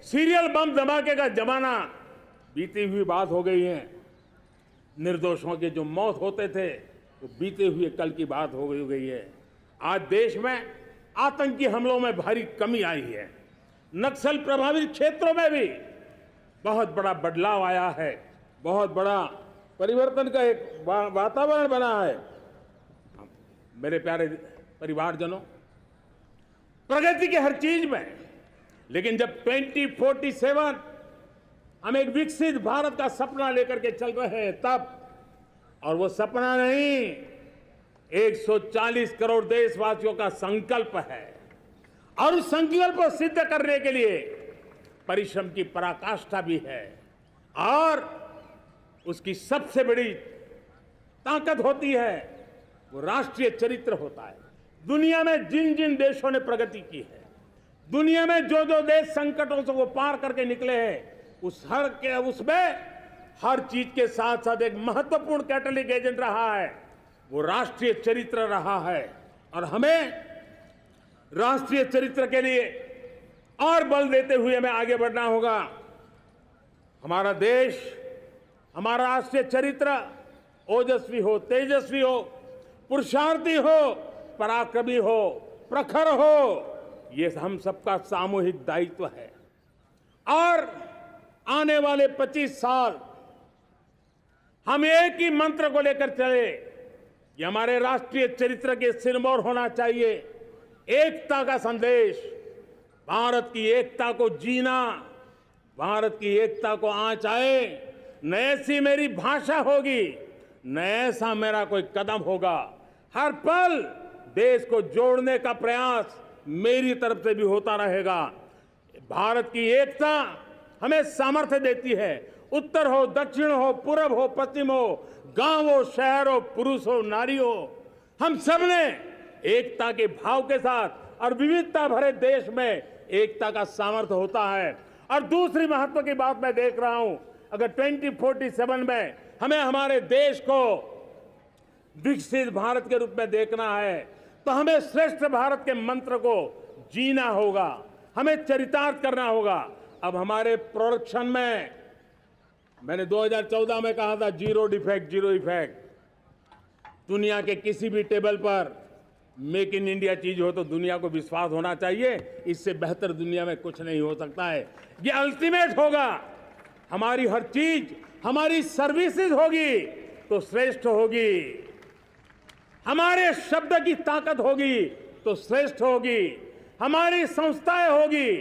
सीरियल बम धमाके का जमाना बीती हुई बात हो गई है। निर्दोषों के जो मौत होते थे वो बीते हुए कल की बात हो गई है। आज देश में आतंकी हमलों में भारी कमी आई है। नक्सल प्रभावित क्षेत्रों में भी बहुत बड़ा बदलाव आया है, बहुत बड़ा परिवर्तन का एक वातावरण बना है। मेरे प्यारे परिवारजनों, प्रगति के हर चीज में, लेकिन जब 2047 हम एक विकसित भारत का सपना लेकर के चल रहे हैं तब, और वो सपना नहीं, 140 करोड़ देशवासियों का संकल्प है और उस संकल्प को सिद्ध करने के लिए परिश्रम की पराकाष्ठा भी है। और उसकी सबसे बड़ी ताकत होती है वो राष्ट्रीय चरित्र होता है। दुनिया में जिन जिन देशों ने प्रगति की है, दुनिया में जो जो देश संकटों से वो पार करके निकले हैं, उसमें हर चीज के साथ साथ एक महत्वपूर्ण कैटलिक एजेंट रहा है, वो राष्ट्रीय चरित्र रहा है। और हमें राष्ट्रीय चरित्र के लिए और बल देते हुए हमें आगे बढ़ना होगा। हमारा देश, हमारा राष्ट्रीय चरित्र ओजस्वी हो, तेजस्वी हो, पुरुषार्थी हो, पराक्रमी हो, प्रखर हो, ये हम सबका सामूहिक दायित्व है। और आने वाले 25 साल हम एक ही मंत्र को लेकर चले, ये हमारे राष्ट्रीय चरित्र के सिरमौर होना चाहिए। एकता का संदेश, भारत की एकता को जीना, भारत की एकता को आंच आए, न ऐसी मेरी भाषा होगी, न ऐसा मेरा कोई कदम होगा। हर पल देश को जोड़ने का प्रयास मेरी तरफ से भी होता रहेगा। भारत की एकता हमें सामर्थ्य देती है। उत्तर हो, दक्षिण हो, पूर्व हो, पश्चिम हो, गांव हो, शहर हो, पुरुष हो, नारी हो, हम सब ने एकता के भाव के साथ और विविधता भरे देश में एकता का सामर्थ्य होता है। और दूसरी महत्व की बात मैं देख रहा हूं, अगर 2047 में हमें हमारे देश को विकसित भारत के रूप में देखना है तो हमें श्रेष्ठ भारत के मंत्र को जीना होगा, हमें चरितार्थ करना होगा। अब हमारे प्रोडक्शन में, मैंने 2014 में कहा था जीरो डिफेक्ट, जीरो इफेक्ट। दुनिया के किसी भी टेबल पर मेक इन इंडिया चीज हो तो दुनिया को विश्वास होना चाहिए, इससे बेहतर दुनिया में कुछ नहीं हो सकता है। ये अल्टीमेट होगा। हमारी हर चीज, हमारी सर्विसेज होगी तो श्रेष्ठ होगी, हमारे शब्द की ताकत होगी तो श्रेष्ठ होगी, हमारी संस्थाएं होगी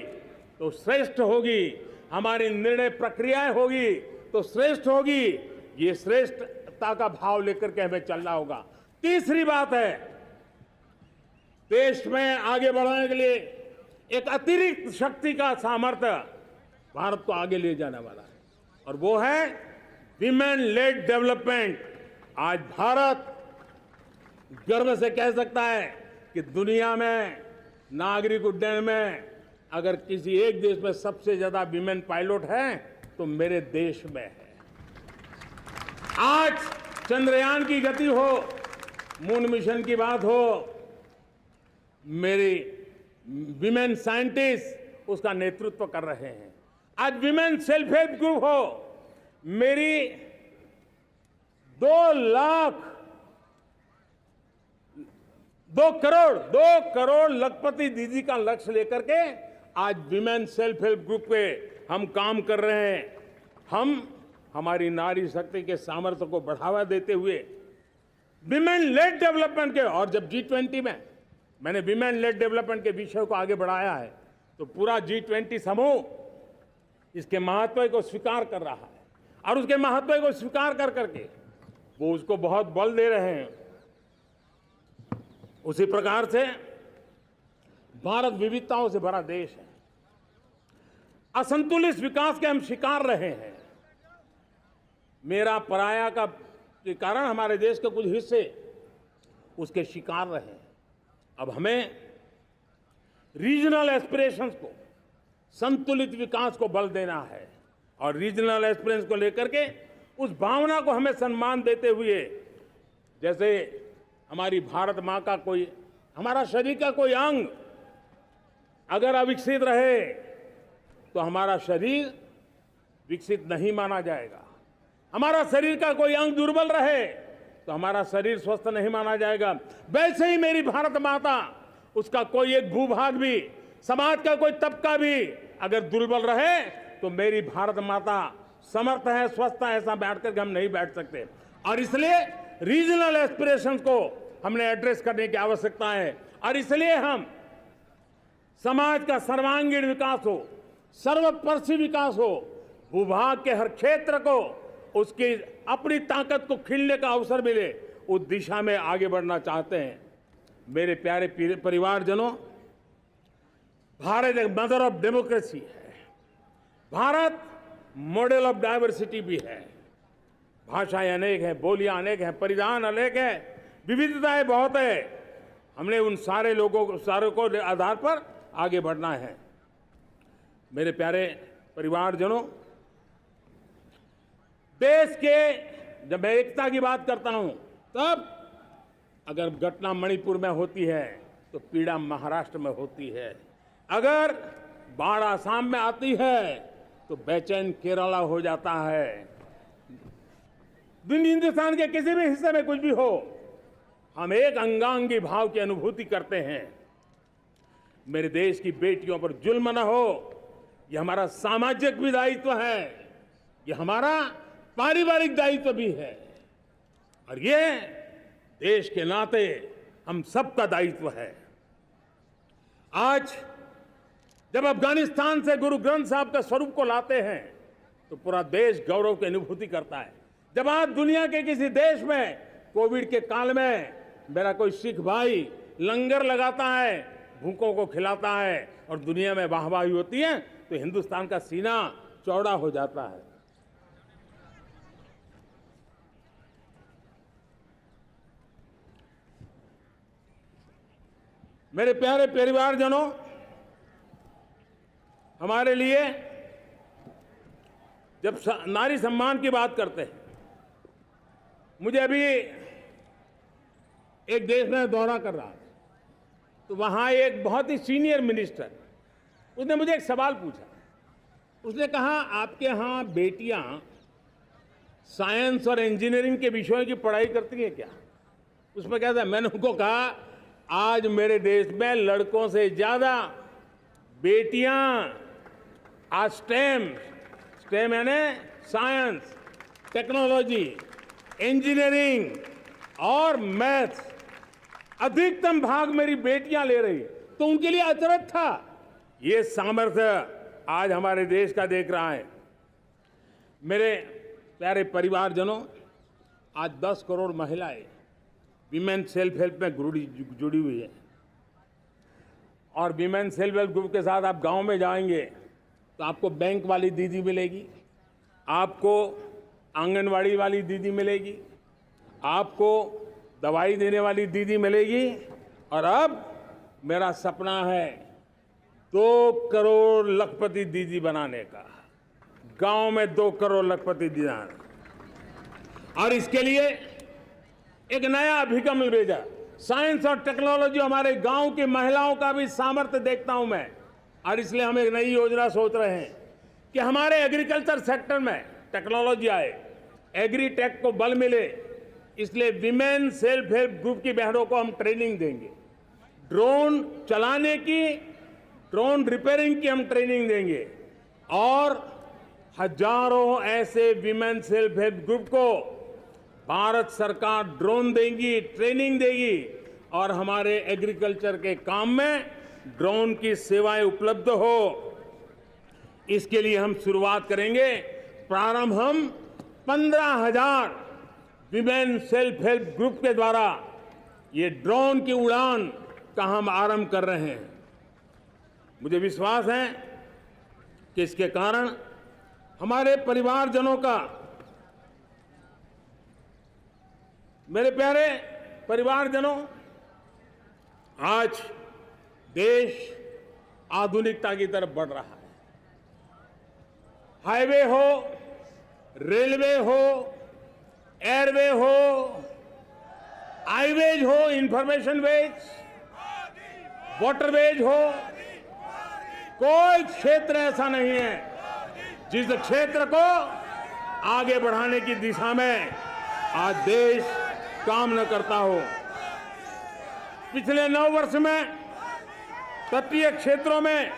तो श्रेष्ठ होगी, हमारी निर्णय प्रक्रियाएं होगी तो श्रेष्ठ होगी। ये श्रेष्ठता का भाव लेकर के हमें चलना होगा। तीसरी बात है, देश में आगे बढ़ाने के लिए एक अतिरिक्त शक्ति का सामर्थ्य भारत को आगे ले जाने वाला है और वो है विमेन लेड डेवलपमेंट। आज भारत गर्व से कह सकता है कि दुनिया में नागरिक उड्डयन में अगर किसी एक देश में सबसे ज्यादा विमेन पायलट हैं तो मेरे देश में है। आज चंद्रयान की गति हो, मून मिशन की बात हो, मेरी विमेन साइंटिस्ट उसका नेतृत्व कर रहे हैं। आज विमेन सेल्फ हेल्प ग्रुप हो, मेरी 2 करोड़ लखपति दीदी का लक्ष्य लेकर के आज विमेन सेल्फ हेल्प ग्रुप पे हम काम कर रहे हैं। हम हमारी नारी शक्ति के सामर्थ्य को बढ़ावा देते हुए विमेन लेड डेवलपमेंट के, और जब G20 में मैंने विमेन लेड डेवलपमेंट के विषय को आगे बढ़ाया है तो पूरा G20 समूह इसके महत्व को स्वीकार कर रहा है और उसके महत्व को स्वीकार कर करके वो उसको बहुत बल दे रहे हैं। उसी प्रकार से भारत विविधताओं से भरा देश है। असंतुलित विकास के हम शिकार रहे हैं। मेरा पराया का के कारण हमारे देश के कुछ हिस्से उसके शिकार रहे हैं। अब हमें रीजनल एस्पिरेशंस को, संतुलित विकास को बल देना है और रीजनल एस्पिरेशंस को लेकर के उस भावना को हमें सम्मान देते हुए, जैसे हमारी भारत माँ का कोई, हमारा शरीर का कोई अंग अगर अविकसित रहे तो हमारा शरीर विकसित नहीं माना जाएगा। हमारा शरीर का कोई अंग दुर्बल रहे तो हमारा शरीर स्वस्थ नहीं माना जाएगा। वैसे ही मेरी भारत माता, उसका कोई एक भूभाग भी, समाज का कोई तबका भी अगर दुर्बल रहे तो मेरी भारत माता समर्थ है, स्वस्थ है, ऐसा बैठ करके हम नहीं बैठ सकते। और इसलिए रीजनल एस्पिरेशंस को हमने एड्रेस करने की आवश्यकता है और इसलिए हम समाज का सर्वांगीण विकास हो, सर्वस्पर्शी विकास हो, भूभाग के हर क्षेत्र को उसकी अपनी ताकत को खिलने का अवसर मिले, उस दिशा में आगे बढ़ना चाहते हैं। मेरे प्यारे परिवारजनों, भारत एक मदर ऑफ डेमोक्रेसी है। भारत मॉडल ऑफ डाइवर्सिटी भी है। भाषाएं अनेक हैं, बोलियां अनेक हैं, परिधान अनेक हैं, विविधताएं बहुत है। हमने उन सारे लोगों को, सारों को आधार पर आगे बढ़ना है। मेरे प्यारे परिवारजनों, देश के जब मैं एकता की बात करता हूं तब अगर घटना मणिपुर में होती है तो पीड़ा महाराष्ट्र में होती है। अगर बाढ़ आसाम में आती है तो बेचैन केरला हो जाता है। हिंदुस्तान के किसी भी हिस्से में कुछ भी हो, हम एक अंगांगी भाव की अनुभूति करते हैं। मेरे देश की बेटियों पर जुल्म न हो, यह हमारा सामाजिक भी दायित्व है, यह हमारा पारिवारिक दायित्व भी है और ये देश के नाते हम सबका दायित्व है। आज जब अफगानिस्तान से गुरु ग्रंथ साहब के स्वरूप को लाते हैं तो पूरा देश गौरव की अनुभूति करता है। जब आज दुनिया के किसी देश में कोविड के काल में मेरा कोई सिख भाई लंगर लगाता है, भूखों को खिलाता है और दुनिया में वाहवाही होती है तो हिंदुस्तान का सीना चौड़ा हो जाता है। मेरे प्यारे परिवारजनों, हमारे लिए जब नारी सम्मान की बात करते हैं, मुझे अभी एक देश में दौरा कर रहा था तो वहां एक बहुत ही सीनियर मिनिस्टर, उसने मुझे एक सवाल पूछा। उसने कहा, आपके यहाँ बेटियां साइंस और इंजीनियरिंग के विषयों की पढ़ाई करती हैं क्या? उसमें क्या था, मैंने उनको कहा, आज मेरे देश में लड़कों से ज्यादा बेटियां आज स्टेम यानी साइंस, टेक्नोलॉजी, इंजीनियरिंग और मैथ्स, अधिकतम भाग मेरी बेटियां ले रही। तो उनके लिए अचरज था। ये सामर्थ्य आज हमारे देश का देख रहा है। मेरे प्यारे परिवारजनों, आज 10 करोड़ महिलाएं विमेन सेल्फ हेल्प में जुड़ी हुई है। और विमेन सेल्फ हेल्प ग्रुप के साथ आप गांव में जाएंगे तो आपको बैंक वाली दीदी मिलेगी, आपको आंगनवाड़ी वाली दीदी मिलेगी, आपको दवाई देने वाली दीदी मिलेगी। और अब मेरा सपना है 2 करोड़ लखपति दीदी बनाने का, गांव में 2 करोड़ लखपति दीदी। और इसके लिए एक नया अभिगम भेजा, साइंस और टेक्नोलॉजी। हमारे गांव की महिलाओं का भी सामर्थ्य देखता हूं मैं, और इसलिए हम एक नई योजना सोच रहे हैं कि हमारे एग्रीकल्चर सेक्टर में टेक्नोलॉजी आए, एग्री टेक को बल मिले। इसलिए विमेन सेल्फ हेल्प ग्रुप की बहनों को हम ट्रेनिंग देंगे, ड्रोन चलाने की, ड्रोन रिपेयरिंग की हम ट्रेनिंग देंगे, और हजारों ऐसे विमेन सेल्फ हेल्प ग्रुप को भारत सरकार ड्रोन देगी, ट्रेनिंग देगी, और हमारे एग्रीकल्चर के काम में ड्रोन की सेवाएं उपलब्ध हो। इसके लिए हम शुरुआत करेंगे। प्रारंभ हम 15,000 विमेन सेल्फ हेल्प ग्रुप के द्वारा ये ड्रोन की उड़ान का हम आरंभ कर रहे हैं। मुझे विश्वास है कि इसके कारण हमारे परिवारजनों का, मेरे प्यारे परिवारजनों, आज देश आधुनिकता की तरफ बढ़ रहा है। हाईवे हो, रेलवे हो, एयरवे हो, हाईवेज हो, इंफॉर्मेशन वेज, वाटरवेज हो, कोई क्षेत्र ऐसा नहीं है जिस क्षेत्र को आगे बढ़ाने की दिशा में आज देश काम न करता हो। पिछले 9 वर्ष में तटीय क्षेत्रों में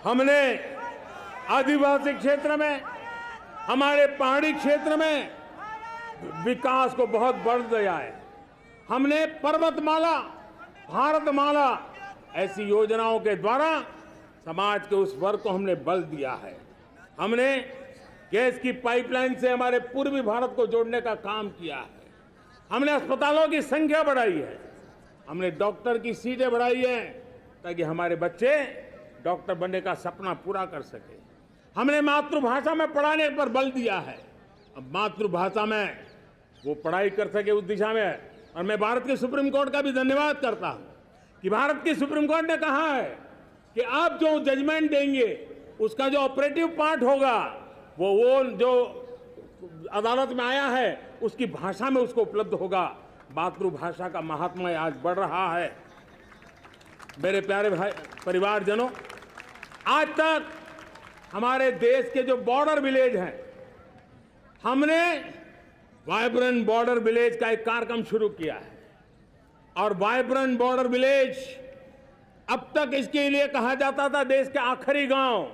हमने, आदिवासी क्षेत्र में, हमारे पहाड़ी क्षेत्र में विकास को बहुत बढ़ दिया है। हमने पर्वतमाला, भारतमाला ऐसी योजनाओं के द्वारा समाज के उस वर्ग को हमने बल दिया है। हमने गैस की पाइपलाइन से हमारे पूर्वी भारत को जोड़ने का काम किया है। हमने अस्पतालों की संख्या बढ़ाई है, हमने डॉक्टर की सीटें बढ़ाई हैं ताकि हमारे बच्चे डॉक्टर बनने का सपना पूरा कर सके। हमने मातृभाषा में पढ़ाने पर बल दिया है, अब मातृभाषा में वो पढ़ाई कर सके उस दिशा में। और मैं भारत के सुप्रीम कोर्ट का भी धन्यवाद करता हूं कि भारत की सुप्रीम कोर्ट ने कहा है कि आप जो जजमेंट देंगे उसका जो ऑपरेटिव पार्ट होगा वो जो अदालत में आया है उसकी भाषा में उसको उपलब्ध होगा। मातृभाषा का महात्म्य आज बढ़ रहा है। मेरे प्यारे भाई परिवारजनों, आज तक हमारे देश के जो बॉर्डर विलेज हैं, हमने वाइब्रेंट बॉर्डर विलेज का एक कार्यक्रम शुरू किया है। और वाइब्रेंट बॉर्डर विलेज, अब तक इसके लिए कहा जाता था देश के आखिरी गांव।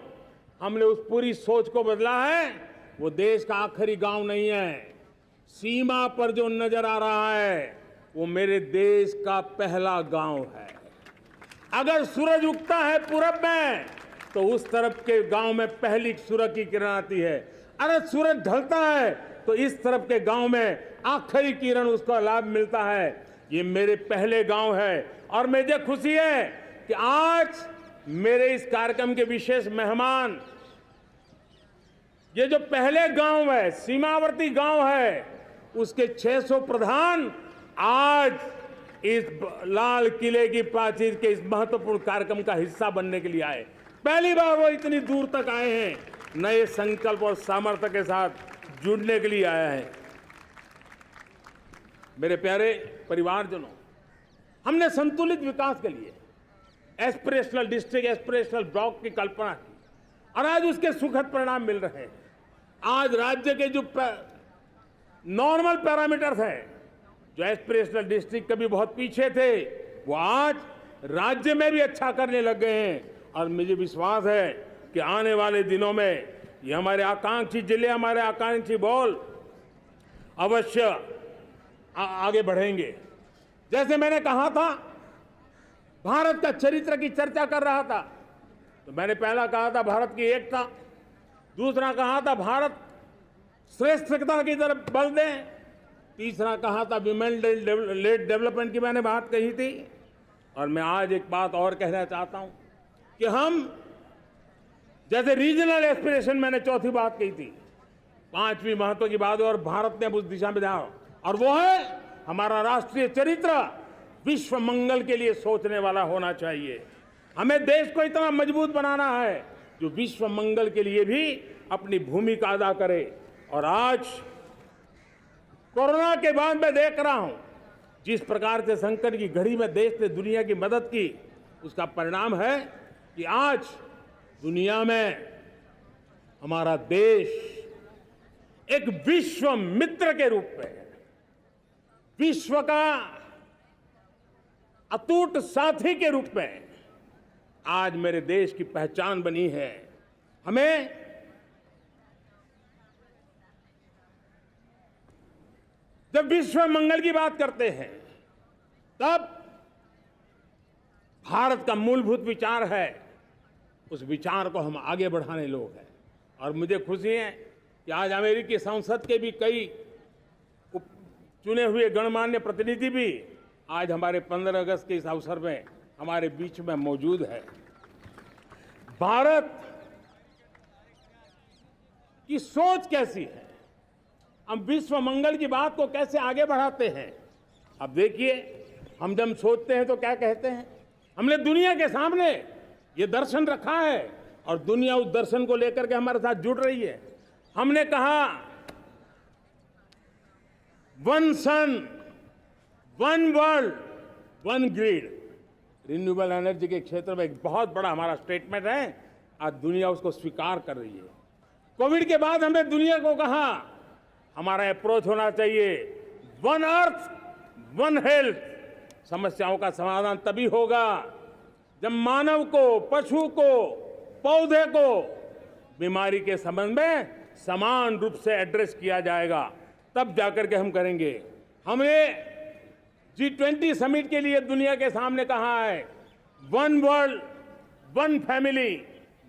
हमने उस पूरी सोच को बदला है, वो देश का आखिरी गांव नहीं है। सीमा पर जो नजर आ रहा है वो मेरे देश का पहला गांव है। अगर सूरज उगता है पूरब में तो उस तरफ के गांव में पहली सूरज की किरण आती है। अगर सूरज ढलता है तो इस तरफ के गांव में आखिरी किरण उसका लाभ मिलता है। ये मेरे पहले गांव है और मुझे खुशी है कि आज मेरे इस कार्यक्रम के विशेष मेहमान, ये जो पहले गांव है, सीमावर्ती गांव है, उसके 600 प्रधान आज इस लाल किले की प्राचीर के इस महत्वपूर्ण कार्यक्रम का हिस्सा बनने के लिए आए। पहली बार वो इतनी दूर तक आए हैं, नए संकल्प और सामर्थ्य के साथ जुड़ने के लिए आया है। मेरे प्यारे परिवारजनों, हमने संतुलित विकास के लिए एस्पिरेशनल डिस्ट्रिक्ट, एस्पिरेशनल ब्लॉक की कल्पना की और आज उसके सुखद परिणाम मिल रहे हैं। आज राज्य के जो नॉर्मल पैरामीटर्स हैं, जो एस्पिरेशनल डिस्ट्रिक्ट कभी बहुत पीछे थे, वो आज राज्य में भी अच्छा करने लग गए हैं। और मुझे विश्वास है कि आने वाले दिनों में ये हमारे आकांक्षी जिले, हमारे आकांक्षी बॉल अवश्य आगे बढ़ेंगे। जैसे मैंने कहा था, भारत का चरित्र की चर्चा कर रहा था, तो मैंने पहला कहा था भारत की एकता, दूसरा कहा था भारत श्रेष्ठता की तरफ बल दें, तीसरा कहा था विमेन लेड डेवलपमेंट की मैंने बात कही थी, और मैं आज एक बात और कहना चाहता हूं कि हम जैसे रीजनल एस्पिरेशन, मैंने चौथी बात कही थी, पांचवी महत्व की बात, और भारत ने उस दिशा में ध्यान, और वो है हमारा राष्ट्रीय चरित्र विश्व मंगल के लिए सोचने वाला होना चाहिए। हमें देश को इतना मजबूत बनाना है जो विश्व मंगल के लिए भी अपनी भूमिका अदा करे। और आज कोरोना के बाद मैं देख रहा हूं जिस प्रकार से संकट की घड़ी में देश ने दुनिया की मदद की, उसका परिणाम है कि आज दुनिया में हमारा देश एक विश्व मित्र के रूप में, विश्व का अटूट साथी के रूप में आज मेरे देश की पहचान बनी है। हमें जब विश्व मंगल की बात करते हैं तब भारत का मूलभूत विचार है, उस विचार को हम आगे बढ़ाने लोग हैं। और मुझे खुशी है कि आज अमेरिकी संसद के भी कई चुने हुए गणमान्य प्रतिनिधि भी आज हमारे 15 अगस्त के इस अवसर में हमारे बीच में मौजूद है। भारत की सोच कैसी है, हम विश्व मंगल की बात को कैसे आगे बढ़ाते हैं। अब देखिए, हम जब सोचते हैं तो क्या कहते हैं, हमने दुनिया के सामने ये दर्शन रखा है और दुनिया उस दर्शन को लेकर के हमारे साथ जुड़ रही है। हमने कहा one sun, one world, one grid. Renewable energy के क्षेत्र में एक बहुत बड़ा हमारा स्टेटमेंट है, आज दुनिया उसको स्वीकार कर रही है। कोविड के बाद हमने दुनिया को कहा हमारा अप्रोच होना चाहिए वन अर्थ, वन हेल्थ। समस्याओं का समाधान तभी होगा जब मानव को, पशु को, पौधे को बीमारी के संबंध में समान रूप से एड्रेस किया जाएगा, तब जाकर के हम करेंगे। हमने G20 समिट के लिए दुनिया के सामने कहा है one world, one family,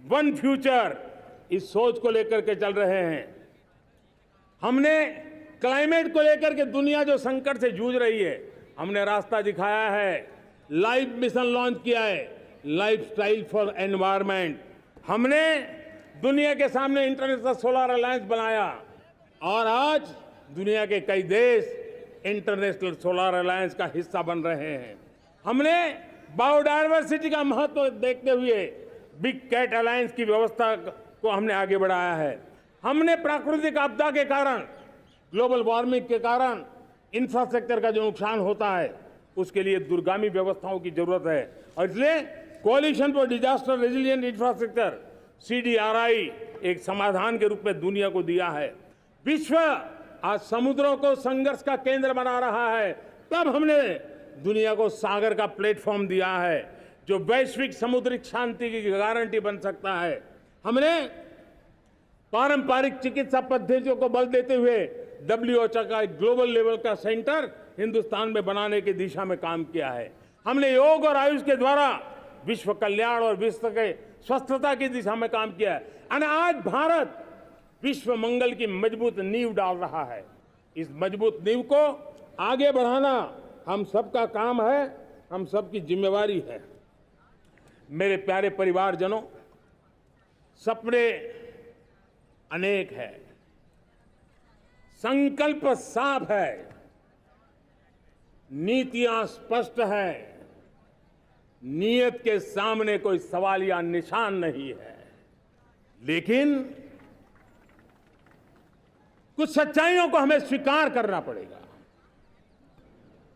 one future. इस सोच को लेकर के चल रहे हैं। हमने क्लाइमेट को लेकर के दुनिया जो संकट से जूझ रही है, हमने रास्ता दिखाया है, लाइफ मिशन लॉन्च किया है, लाइफस्टाइल फॉर एनवायरनमेंट। हमने दुनिया के सामने इंटरनेशनल सोलर अलायंस बनाया और आज दुनिया के कई देश इंटरनेशनल सोलर अलायंस का हिस्सा बन रहे हैं। हमने बायोडायवर्सिटी का महत्व देखते हुए बिग कैट अलायंस की व्यवस्था को हमने आगे बढ़ाया है। हमने प्राकृतिक आपदा के कारण, ग्लोबल वार्मिंग के कारण इंफ्रास्ट्रक्चर का जो नुकसान होता है, उसके लिए दूरगामी व्यवस्थाओं की जरूरत है और इसलिए coalition for disaster resilient infrastructure CDRI एक समाधान के रूप में दुनिया को दिया है। विश्व आज समुद्रों को संघर्ष का केंद्र बना रहा है, तब हमने दुनिया को सागर का प्लेटफॉर्म दिया है जो वैश्विक समुद्री शांति की गारंटी बन सकता है। हमने पारंपरिक चिकित्सा पद्धतियों को बल देते हुए WHO का एक ग्लोबल लेवल का सेंटर हिंदुस्तान में बनाने की दिशा में काम किया है। हमने योग और आयुष के द्वारा विश्व कल्याण और विश्व के स्वस्थता की दिशा में काम किया है और आज भारत विश्व मंगल की मजबूत नींव डाल रहा है। इस मजबूत नींव को आगे बढ़ाना हम सबका काम है, हम सबकी जिम्मेवारी है। मेरे प्यारे परिवारजनों, सपने अनेक है, संकल्प साफ है, नीतियां स्पष्ट है, नियत के सामने कोई सवाल या निशान नहीं है, लेकिन कुछ सच्चाइयों को हमें स्वीकार करना पड़ेगा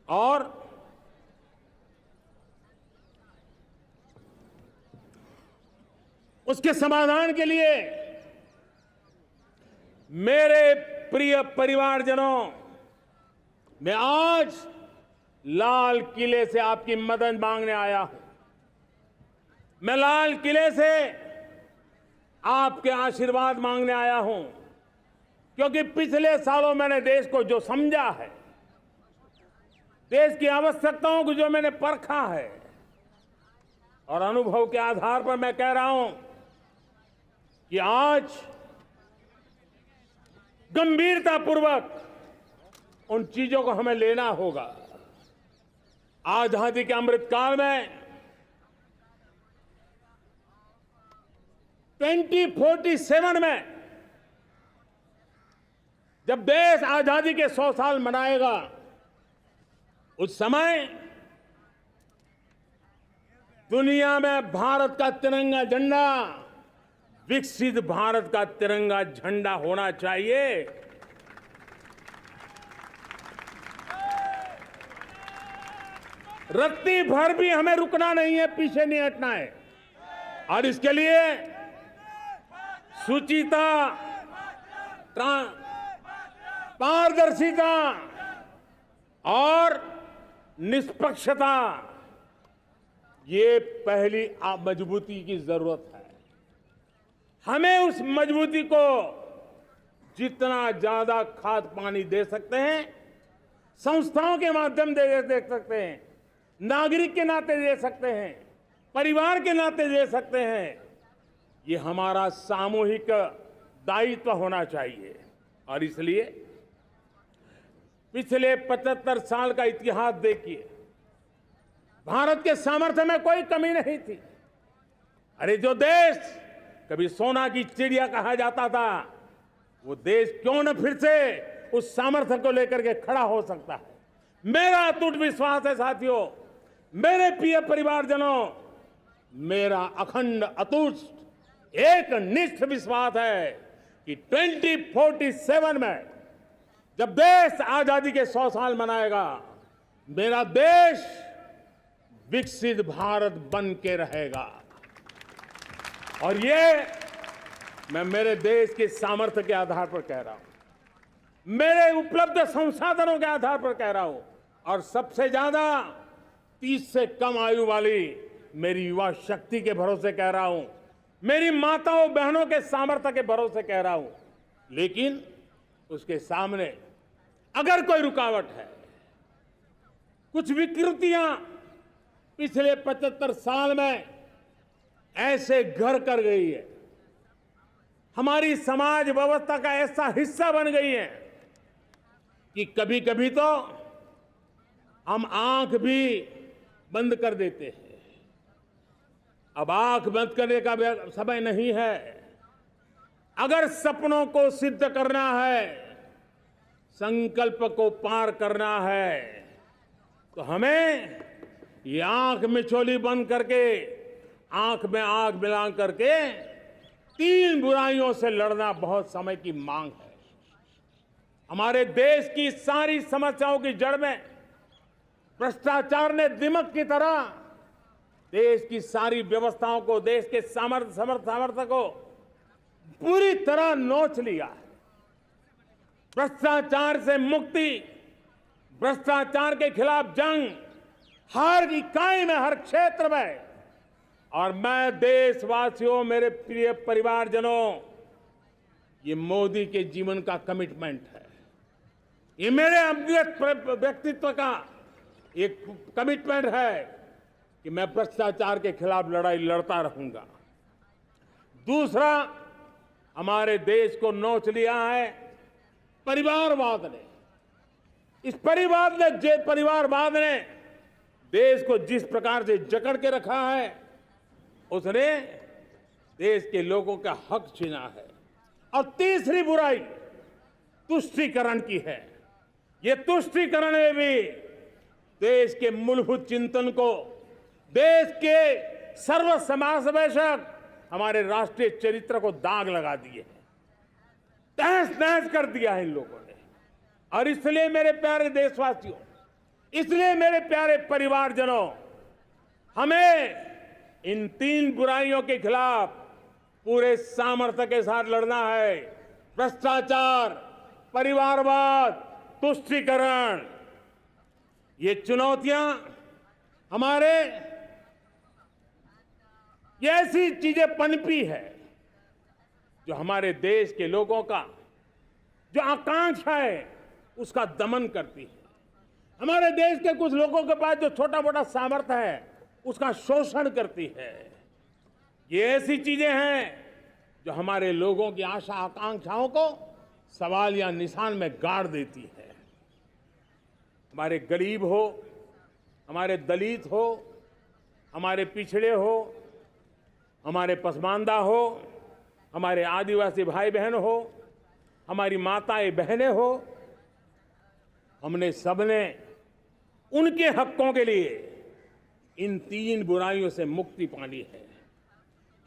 और उसके समाधान के लिए मेरे प्रिय परिवारजनों, मैं आज लाल किले से आपकी मदद मांगने आया हूं। मैं लाल किले से आपके आशीर्वाद मांगने आया हूं, क्योंकि पिछले सालों मैंने देश को जो समझा है, देश की आवश्यकताओं को जो मैंने परखा है और अनुभव के आधार पर मैं कह रहा हूं कि आज गंभीरतापूर्वक उन चीजों को हमें लेना होगा। आजादी के अमृत काल में 2047 में जब देश आजादी के 100 साल मनाएगा, उस समय दुनिया में भारत का तिरंगा झंडा विकसित भारत का तिरंगा झंडा होना चाहिए। रत्ती भर भी हमें रुकना नहीं है, पीछे नहीं हटना है। और इसके लिए शुचिता, पारदर्शिता और निष्पक्षता, ये पहली मजबूती की जरूरत है। हमें उस मजबूती को जितना ज्यादा खाद पानी दे सकते हैं, संस्थाओं के माध्यम से दे सकते हैं, नागरिक के नाते दे सकते हैं, परिवार के नाते दे सकते हैं, ये हमारा सामूहिक दायित्व होना चाहिए। और इसलिए पिछले 75 साल का इतिहास देखिए, भारत के सामर्थ्य में कोई कमी नहीं थी। अरे जो देश कभी सोना की चिड़िया कहा जाता था, वो देश क्यों न फिर से उस सामर्थ्य को लेकर के खड़ा हो सकता है। मेरा अटूट विश्वास है साथियों, मेरे प्रिय परिवारजनों, मेरा अखंड अटूट एक निष्ठ विश्वास है कि 2047 में जब देश आजादी के 100 साल मनाएगा, मेरा देश विकसित भारत बन के रहेगा। और ये मैं मेरे देश के सामर्थ्य के आधार पर कह रहा हूं, मेरे उपलब्ध संसाधनों के आधार पर कह रहा हूं, और सबसे ज्यादा 30 से कम आयु वाली मेरी युवा शक्ति के भरोसे कह रहा हूं, मेरी माताओं बहनों के सामर्थ्य के भरोसे कह रहा हूं। लेकिन उसके सामने अगर कोई रुकावट है, कुछ विकृतियां पिछले 75 साल में ऐसे घर कर गई है, हमारी समाज व्यवस्था का ऐसा हिस्सा बन गई है कि कभी कभी तो हम आंख भी बंद कर देते हैं। अब आंख बंद करने का समय नहीं है। अगर सपनों को सिद्ध करना है, संकल्प को पार करना है, तो हमें ये आंख मिचौली बंद करके, आंख में आंख मिला करके 3 बुराइयों से लड़ना बहुत समय की मांग है। हमारे देश की सारी समस्याओं की जड़ में भ्रष्टाचार ने दिमक की तरह देश की सारी व्यवस्थाओं को, देश के सामर्थ्य को पूरी तरह नोच लिया है। भ्रष्टाचार से मुक्ति, भ्रष्टाचार के खिलाफ जंग हर इकाई में, हर क्षेत्र में। और मैं देशवासियों, मेरे प्रिय परिवारजनों, ये मोदी के जीवन का कमिटमेंट है। ये मेरे अंतर्गत व्यक्तित्व का एक कमिटमेंट है कि मैं भ्रष्टाचार के खिलाफ लड़ाई लड़ता रहूंगा। दूसरा, हमारे देश को नोच लिया है परिवारवाद ने। इस परिवारवाद ने देश को जिस प्रकार से जकड़ के रखा है, उसने देश के लोगों का हक छीना है। और तीसरी बुराई तुष्टीकरण की है। ये तुष्टीकरण में भी देश के मूलभूत चिंतन को, देश के सर्व समावेशक हमारे राष्ट्रीय चरित्र को दाग लगा दिए हैं, तहस नहस कर दिया है इन लोगों ने। और इसलिए मेरे प्यारे देशवासियों, इसलिए मेरे प्यारे परिवारजनों, हमें इन 3 बुराइयों के खिलाफ पूरे सामर्थ्य के साथ लड़ना है। भ्रष्टाचार, परिवारवाद, तुष्टीकरण, ये चुनौतियां हमारे, ये ऐसी चीजें पनपी है जो हमारे देश के लोगों का जो आकांक्षा है उसका दमन करती है। हमारे देश के कुछ लोगों के पास जो छोटा मोटा सामर्थ्य है उसका शोषण करती है। ये ऐसी चीजें हैं जो हमारे लोगों की आशा आकांक्षाओं को सवाल या निशान में गाड़ देती है। हमारे गरीब हो, हमारे दलित हो, हमारे पिछड़े हो, हमारे पसमानदा हो, हमारे आदिवासी भाई बहन हो, हमारी माताएं बहनें हो, हमने सबने उनके हकों के लिए इन 3 बुराइयों से मुक्ति पानी है।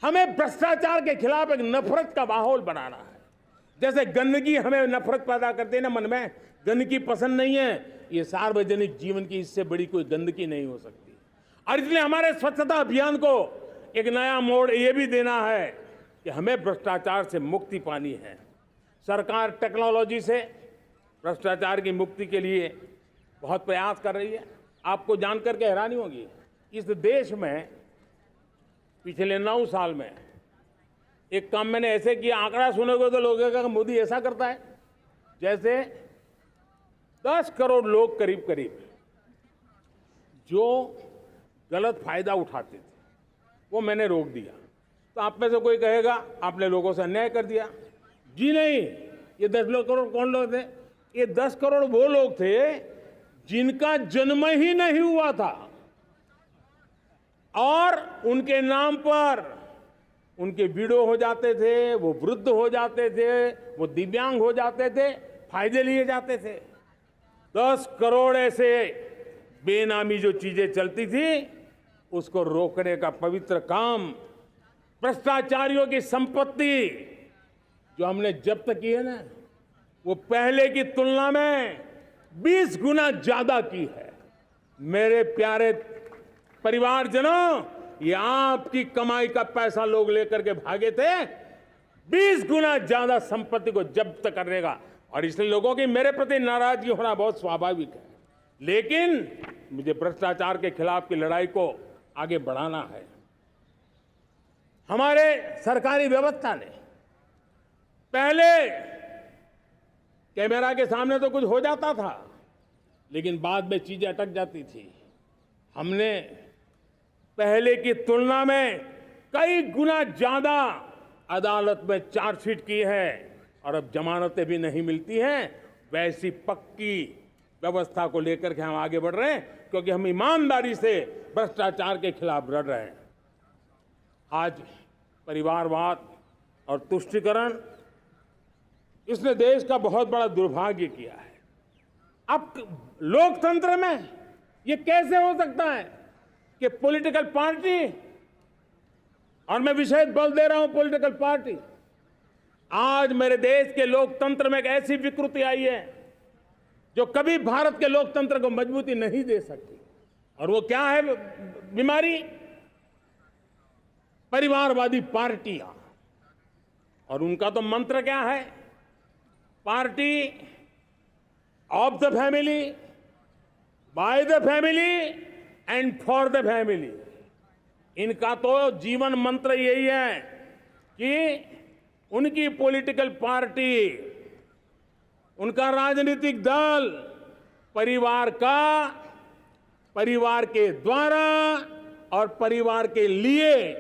हमें भ्रष्टाचार के खिलाफ एक नफरत का माहौल बनाना है। जैसे गंदगी हमें नफरत पैदा करती है ना मन में, गंदगी पसंद नहीं है, ये सार्वजनिक जीवन की इससे बड़ी कोई गंदगी नहीं हो सकती। और इसलिए हमारे स्वच्छता अभियान को एक नया मोड़ ये भी देना है कि हमें भ्रष्टाचार से मुक्ति पानी है। सरकार टेक्नोलॉजी से भ्रष्टाचार की मुक्ति के लिए बहुत प्रयास कर रही है। आपको जानकर के हैरानी होगी, इस देश में पिछले 9 साल में एक काम मैंने ऐसे किया, आंकड़ा सुनोगे तो लोग कहेंगे मोदी ऐसा करता है, जैसे 10 करोड़ लोग करीब करीब जो गलत फायदा उठाते थे वो मैंने रोक दिया। तो आप में से कोई कहेगा आपने लोगों से अन्याय कर दिया। जी नहीं, ये 10 करोड़ कौन लोग थे? ये 10 करोड़ वो लोग थे जिनका जन्म ही नहीं हुआ था और उनके नाम पर उनके विडो हो जाते थे, वो वृद्ध हो जाते थे, वो दिव्यांग हो जाते थे, फायदे लिए जाते थे। 10 करोड़ ऐसे बेनामी जो चीजें चलती थी उसको रोकने का पवित्र काम, भ्रष्टाचारियों की संपत्ति जो हमने जब्त की है ना, वो पहले की तुलना में 20 गुना ज्यादा की है। मेरे प्यारे परिवारजनों, ये आपकी कमाई का पैसा लोग लेकर के भागे थे, 20 गुना ज्यादा संपत्ति को जब्त करने का। और इसलिए लोगों की मेरे प्रति नाराजगी होना बहुत स्वाभाविक है, लेकिन मुझे भ्रष्टाचार के खिलाफ की लड़ाई को आगे बढ़ाना है। हमारे सरकारी व्यवस्था ने पहले कैमरा के सामने तो कुछ हो जाता था, लेकिन बाद में चीजें अटक जाती थी। हमने पहले की तुलना में कई गुना ज्यादा अदालत में चार्जशीट की है और अब जमानतें भी नहीं मिलती हैं। वैसी पक्की व्यवस्था को लेकर के हम आगे बढ़ रहे हैं, क्योंकि हम ईमानदारी से भ्रष्टाचार के खिलाफ लड़ रहे हैं। आज परिवारवाद और तुष्टीकरण, इसने देश का बहुत बड़ा दुर्भाग्य किया है। अब लोकतंत्र में ये कैसे हो सकता है कि पॉलिटिकल पार्टी, और मैं विशेष बल दे रहा हूं पॉलिटिकल पार्टी, आज मेरे देश के लोकतंत्र में एक ऐसी विकृति आई है जो कभी भारत के लोकतंत्र को मजबूती नहीं दे सकती। और वो क्या है बीमारी? परिवारवादी पार्टियां। और उनका तो मंत्र क्या है? Party of the family, by the family and for the family. इनका तो जीवन मंत्र यही है कि उनकी पॉलिटिकल पार्टी, उनका राजनीतिक दल परिवार का, परिवार के द्वारा और परिवार के लिए,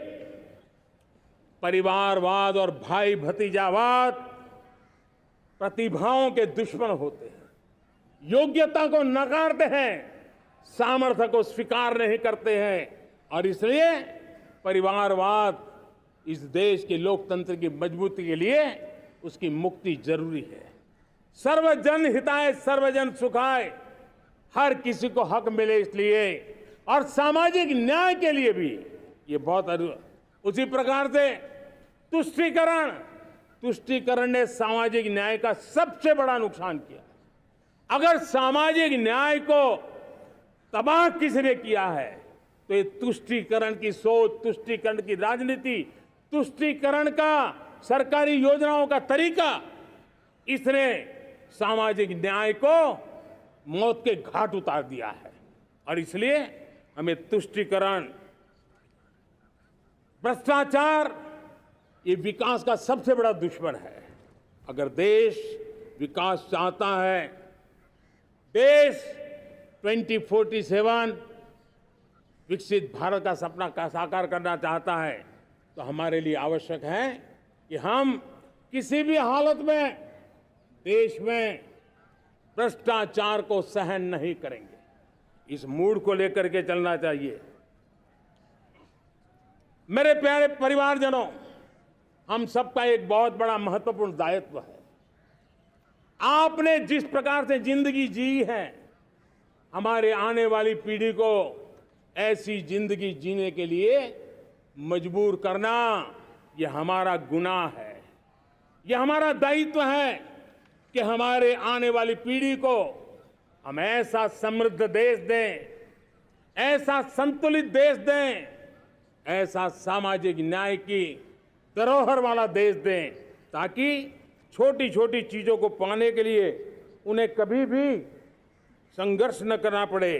परिवारवाद और भाई भतीजावाद प्रतिभाओं के दुश्मन होते हैं, योग्यता को नकारते हैं, सामर्थ्य को स्वीकार नहीं करते हैं। और इसलिए परिवारवाद इस देश के लोकतंत्र की मजबूती के लिए उसकी मुक्ति जरूरी है। सर्वजन हिताय सर्वजन सुखाय, हर किसी को हक मिले इसलिए, और सामाजिक न्याय के लिए भी ये बहुत। उसी प्रकार से तुष्टीकरण ने सामाजिक न्याय का सबसे बड़ा नुकसान किया। अगर सामाजिक न्याय को तबाह किसने किया है तो ये तुष्टीकरण की सोच, तुष्टीकरण की राजनीति, तुष्टीकरण का सरकारी योजनाओं का तरीका, इसने सामाजिक न्याय को मौत के घाट उतार दिया है। और इसलिए हमें तुष्टीकरण, भ्रष्टाचार, ये विकास का सबसे बड़ा दुश्मन है। अगर देश विकास चाहता है, देश 2047 विकसित भारत का सपना का साकार करना चाहता है, तो हमारे लिए आवश्यक है कि हम किसी भी हालत में देश में भ्रष्टाचार को सहन नहीं करेंगे। इस मूड को लेकर के चलना चाहिए। मेरे प्यारे परिवारजनों, हम सबका एक बहुत बड़ा महत्वपूर्ण दायित्व है। आपने जिस प्रकार से जिंदगी जी है, हमारे आने वाली पीढ़ी को ऐसी जिंदगी जीने के लिए मजबूर करना, यह हमारा गुनाह है। यह हमारा दायित्व है कि हमारे आने वाली पीढ़ी को हम ऐसा समृद्ध देश दें, ऐसा संतुलित देश दें, ऐसा सामाजिक न्याय की धरोहर वाला देश दें, ताकि छोटी छोटी चीजों को पाने के लिए उन्हें कभी भी संघर्ष न करना पड़े।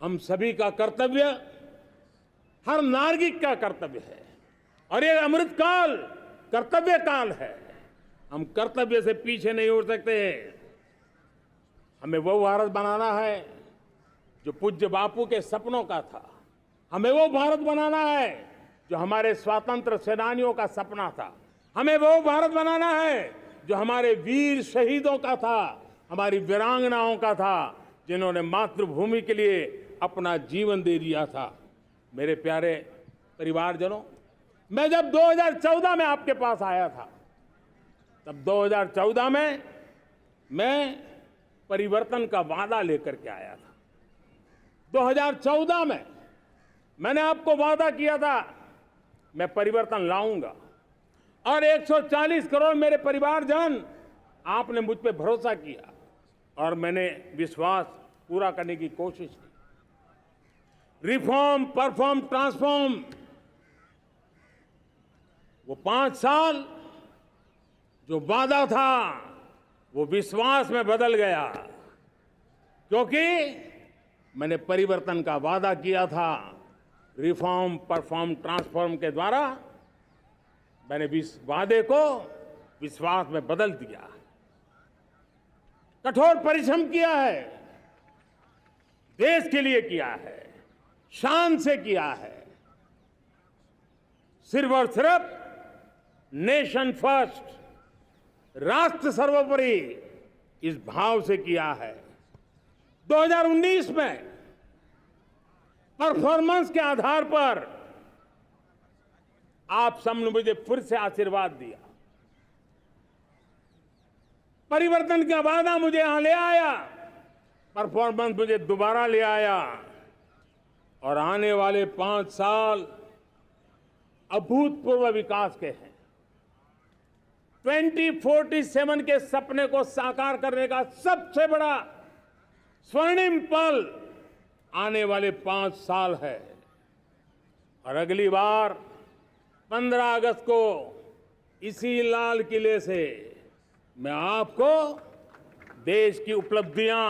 हम सभी का कर्तव्य, हर नागरिक का कर्तव्य है, और ये अमृत काल कर्तव्य काल है। हम कर्तव्य से पीछे नहीं उठ सकते। हमें वो भारत बनाना है जो पूज्य बापू के सपनों का था। हमें वो भारत बनाना है जो हमारे स्वतंत्र सेनानियों का सपना था। हमें वो भारत बनाना है जो हमारे वीर शहीदों का था, हमारी वीरांगनाओं का था, जिन्होंने मातृभूमि के लिए अपना जीवन दे दिया था। मेरे प्यारे परिवारजनों, मैं जब 2014 में आपके पास आया था, तब 2014 में मैं परिवर्तन का वादा लेकर के आया था। 2014 में मैंने आपको वादा किया था, मैं परिवर्तन लाऊंगा, और 140 करोड़ मेरे परिवारजन, आपने मुझ पे भरोसा किया और मैंने विश्वास पूरा करने की कोशिश की। रिफॉर्म, परफॉर्म, ट्रांसफॉर्म, वो 5 साल जो वादा था वो विश्वास में बदल गया, क्योंकि मैंने परिवर्तन का वादा किया था। रिफॉर्म, परफॉर्म, ट्रांसफॉर्म के द्वारा मैंने इस वादे को विश्वास में बदल दिया। कठोर परिश्रम किया है, देश के लिए किया है, शान से किया है, सिर्फ और सिर्फ नेशन फर्स्ट, राष्ट्र सर्वोपरि, इस भाव से किया है। 2019 में परफॉर्मेंस के आधार पर आप सबने मुझे फिर से आशीर्वाद दिया। परिवर्तन का वादा मुझे यहां ले आया, परफॉर्मेंस मुझे दोबारा ले आया, और आने वाले 5 साल अभूतपूर्व विकास के हैं। 2047 के सपने को साकार करने का सबसे बड़ा स्वर्णिम पल आने वाले 5 साल है। और अगली बार 15 अगस्त को इसी लाल किले से मैं आपको देश की उपलब्धियां,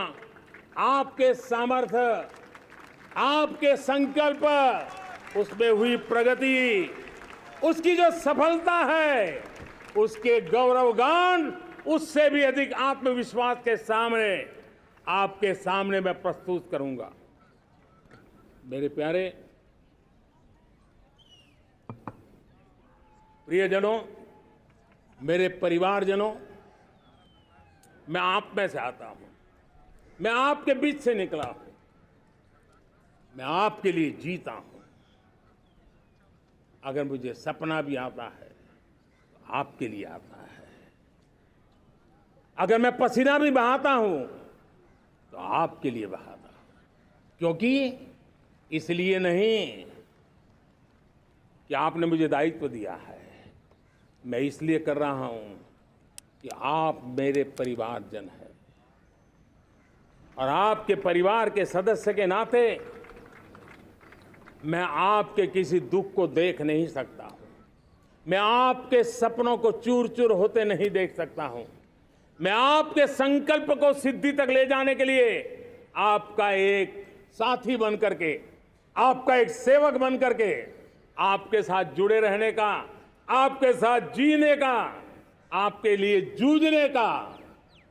आपके सामर्थ्य, आपके संकल्प, उसमें हुई प्रगति, उसकी जो सफलता है, उसके गौरवगान, उससे भी अधिक आत्मविश्वास के सामने, आपके सामने मैं प्रस्तुत करूंगा। मेरे प्यारे प्रियजनों, मेरे परिवारजनों, मैं आप में से आता हूं, मैं आपके बीच से निकला हूं, मैं आपके लिए जीता हूं। अगर मुझे सपना भी आता है तो आपके लिए आता है। अगर मैं पसीना भी बहाता हूं तो आपके लिए बहाता हूं, क्योंकि इसलिए नहीं कि आपने मुझे दायित्व दिया है, मैं इसलिए कर रहा हूं कि आप मेरे परिवारजन हैं, और आपके परिवार के सदस्य के नाते मैं आपके किसी दुख को देख नहीं सकता हूं, मैं आपके सपनों को चूर चूर होते नहीं देख सकता हूं, मैं आपके संकल्प को सिद्धि तक ले जाने के लिए आपका एक साथी बन करके, आपका एक सेवक बन करके, आपके साथ जुड़े रहने का, आपके साथ जीने का, आपके लिए जूझने का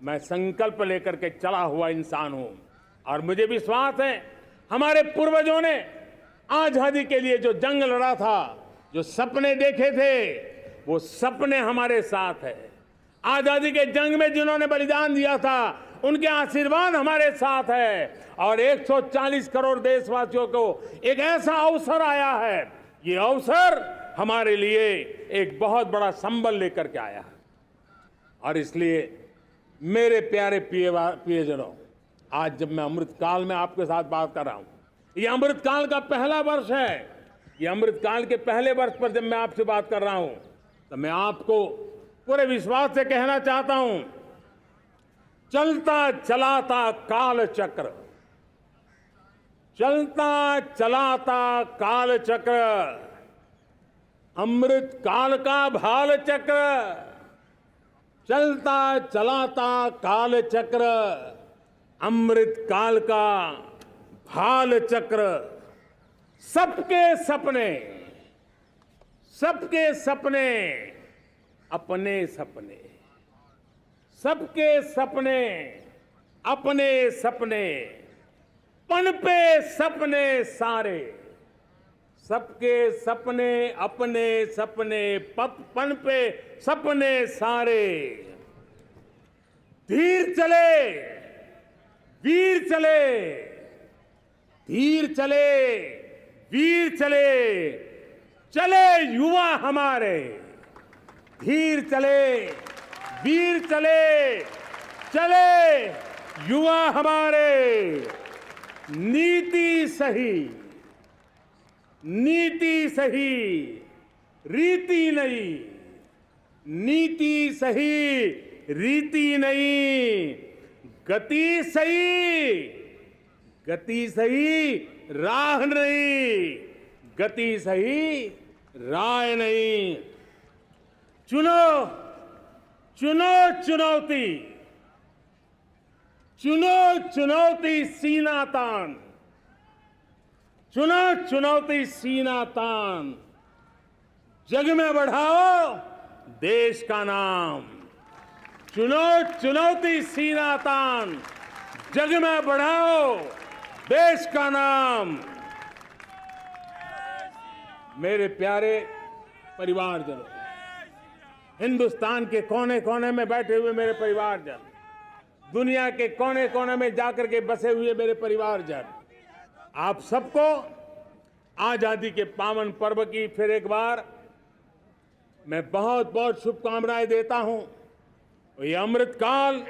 मैं संकल्प लेकर के चला हुआ इंसान हूं। और मुझे विश्वास है, हमारे पूर्वजों ने आजादी के लिए जो जंग लड़ा था, जो सपने देखे थे, वो सपने हमारे साथ है। आजादी के जंग में जिन्होंने बलिदान दिया था, उनके आशीर्वाद हमारे साथ है और 140 करोड़ देशवासियों को एक ऐसा अवसर आया है। ये अवसर हमारे लिए एक बहुत बड़ा संबल लेकर के आया है और इसलिए मेरे प्यारे प्रियजनों, आज जब मैं अमृतकाल में आपके साथ बात कर रहा हूं, ये अमृतकाल का पहला वर्ष है। ये अमृतकाल के पहले वर्ष पर जब मैं आपसे बात कर रहा हूं तो मैं आपको पूरे विश्वास से कहना चाहता हूं, चलता चलाता काल चक्र, चलता चलाता काल चक्र, अमृत काल का भाल चक्र, चलता चलाता काल चक्र, अमृत काल का भाल चक्र, सबके सपने, सबके सपने अपने सपने, सबके सपने अपने सपने, पनपे सपने सारे, सबके सपने अपने सपने, पनपे सपने सारे, धीर चले वीर चले, धीर चले वीर चले, चले युवा हमारे, धीर चले वीर चले, चले युवा हमारे, नीति सही, नीति सही, रीति नहीं, नीति सही, रीति नहीं, गति सही, गति सही, राह नहीं, गति सही, राह नहीं। चुनो चुनो चुनौती, चुनो चुनौती सीना तान, चुनो चुनौती सीना तान, जग में बढ़ाओ देश का नाम, चुनो चुनौती सीना तान, जग में बढ़ाओ देश का नाम। मेरे प्यारे परिवारजनों, हिंदुस्तान के कोने कोने में बैठे हुए मेरे परिवारजन, दुनिया के कोने कोने में जाकर के बसे हुए मेरे परिवारजन, आप सबको आजादी के पावन पर्व की फिर एक बार मैं बहुत बहुत शुभकामनाएं देता हूं। ये अमृतकाल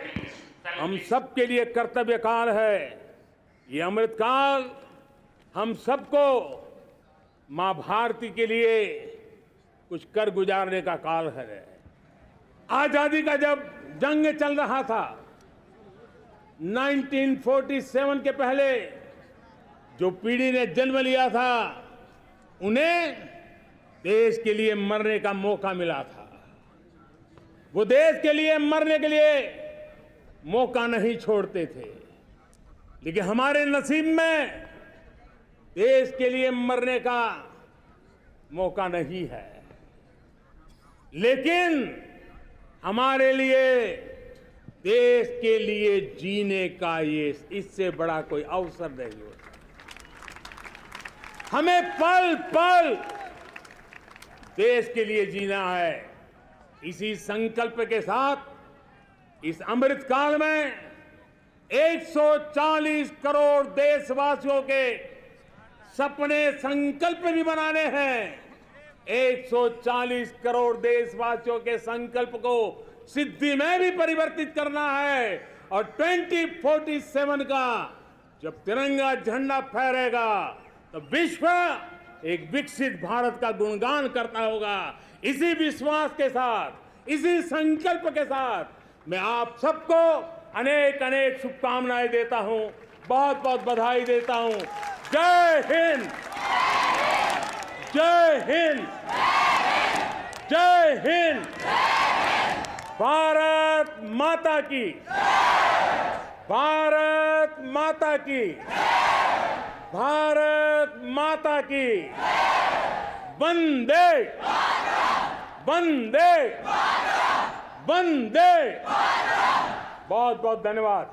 हम सबके लिए कर्तव्य काल है। ये अमृतकाल हम सबको मां भारती के लिए कुछ कर गुजारने का काल है। आजादी का जब जंग चल रहा था 1947 के पहले जो पीढ़ी ने जन्म लिया था उन्हें देश के लिए मरने का मौका मिला था। वो देश के लिए मरने के लिए मौका नहीं छोड़ते थे, लेकिन हमारे नसीब में देश के लिए मरने का मौका नहीं है। लेकिन हमारे लिए देश के लिए जीने का ये इससे बड़ा कोई अवसर नहीं होता। हमें पल पल देश के लिए जीना है। इसी संकल्प के साथ इस अमृतकाल में 140 करोड़ देशवासियों के सपने संकल्प भी बनाने हैं। 140 करोड़ देशवासियों के संकल्प को सिद्धि में भी परिवर्तित करना है और 2047 का जब तिरंगा झंडा फहरेगा तो विश्व एक विकसित भारत का गुणगान करता होगा। इसी विश्वास के साथ, इसी संकल्प के साथ मैं आप सबको अनेक अनेक शुभकामनाएं देता हूं, बहुत बहुत बधाई देता हूं। जय हिंद, जय हिंद, जय हिंद। भारत माता की, भारत माता की, भारत माता की। वंदे वंदे वंदे। बहुत बहुत धन्यवाद।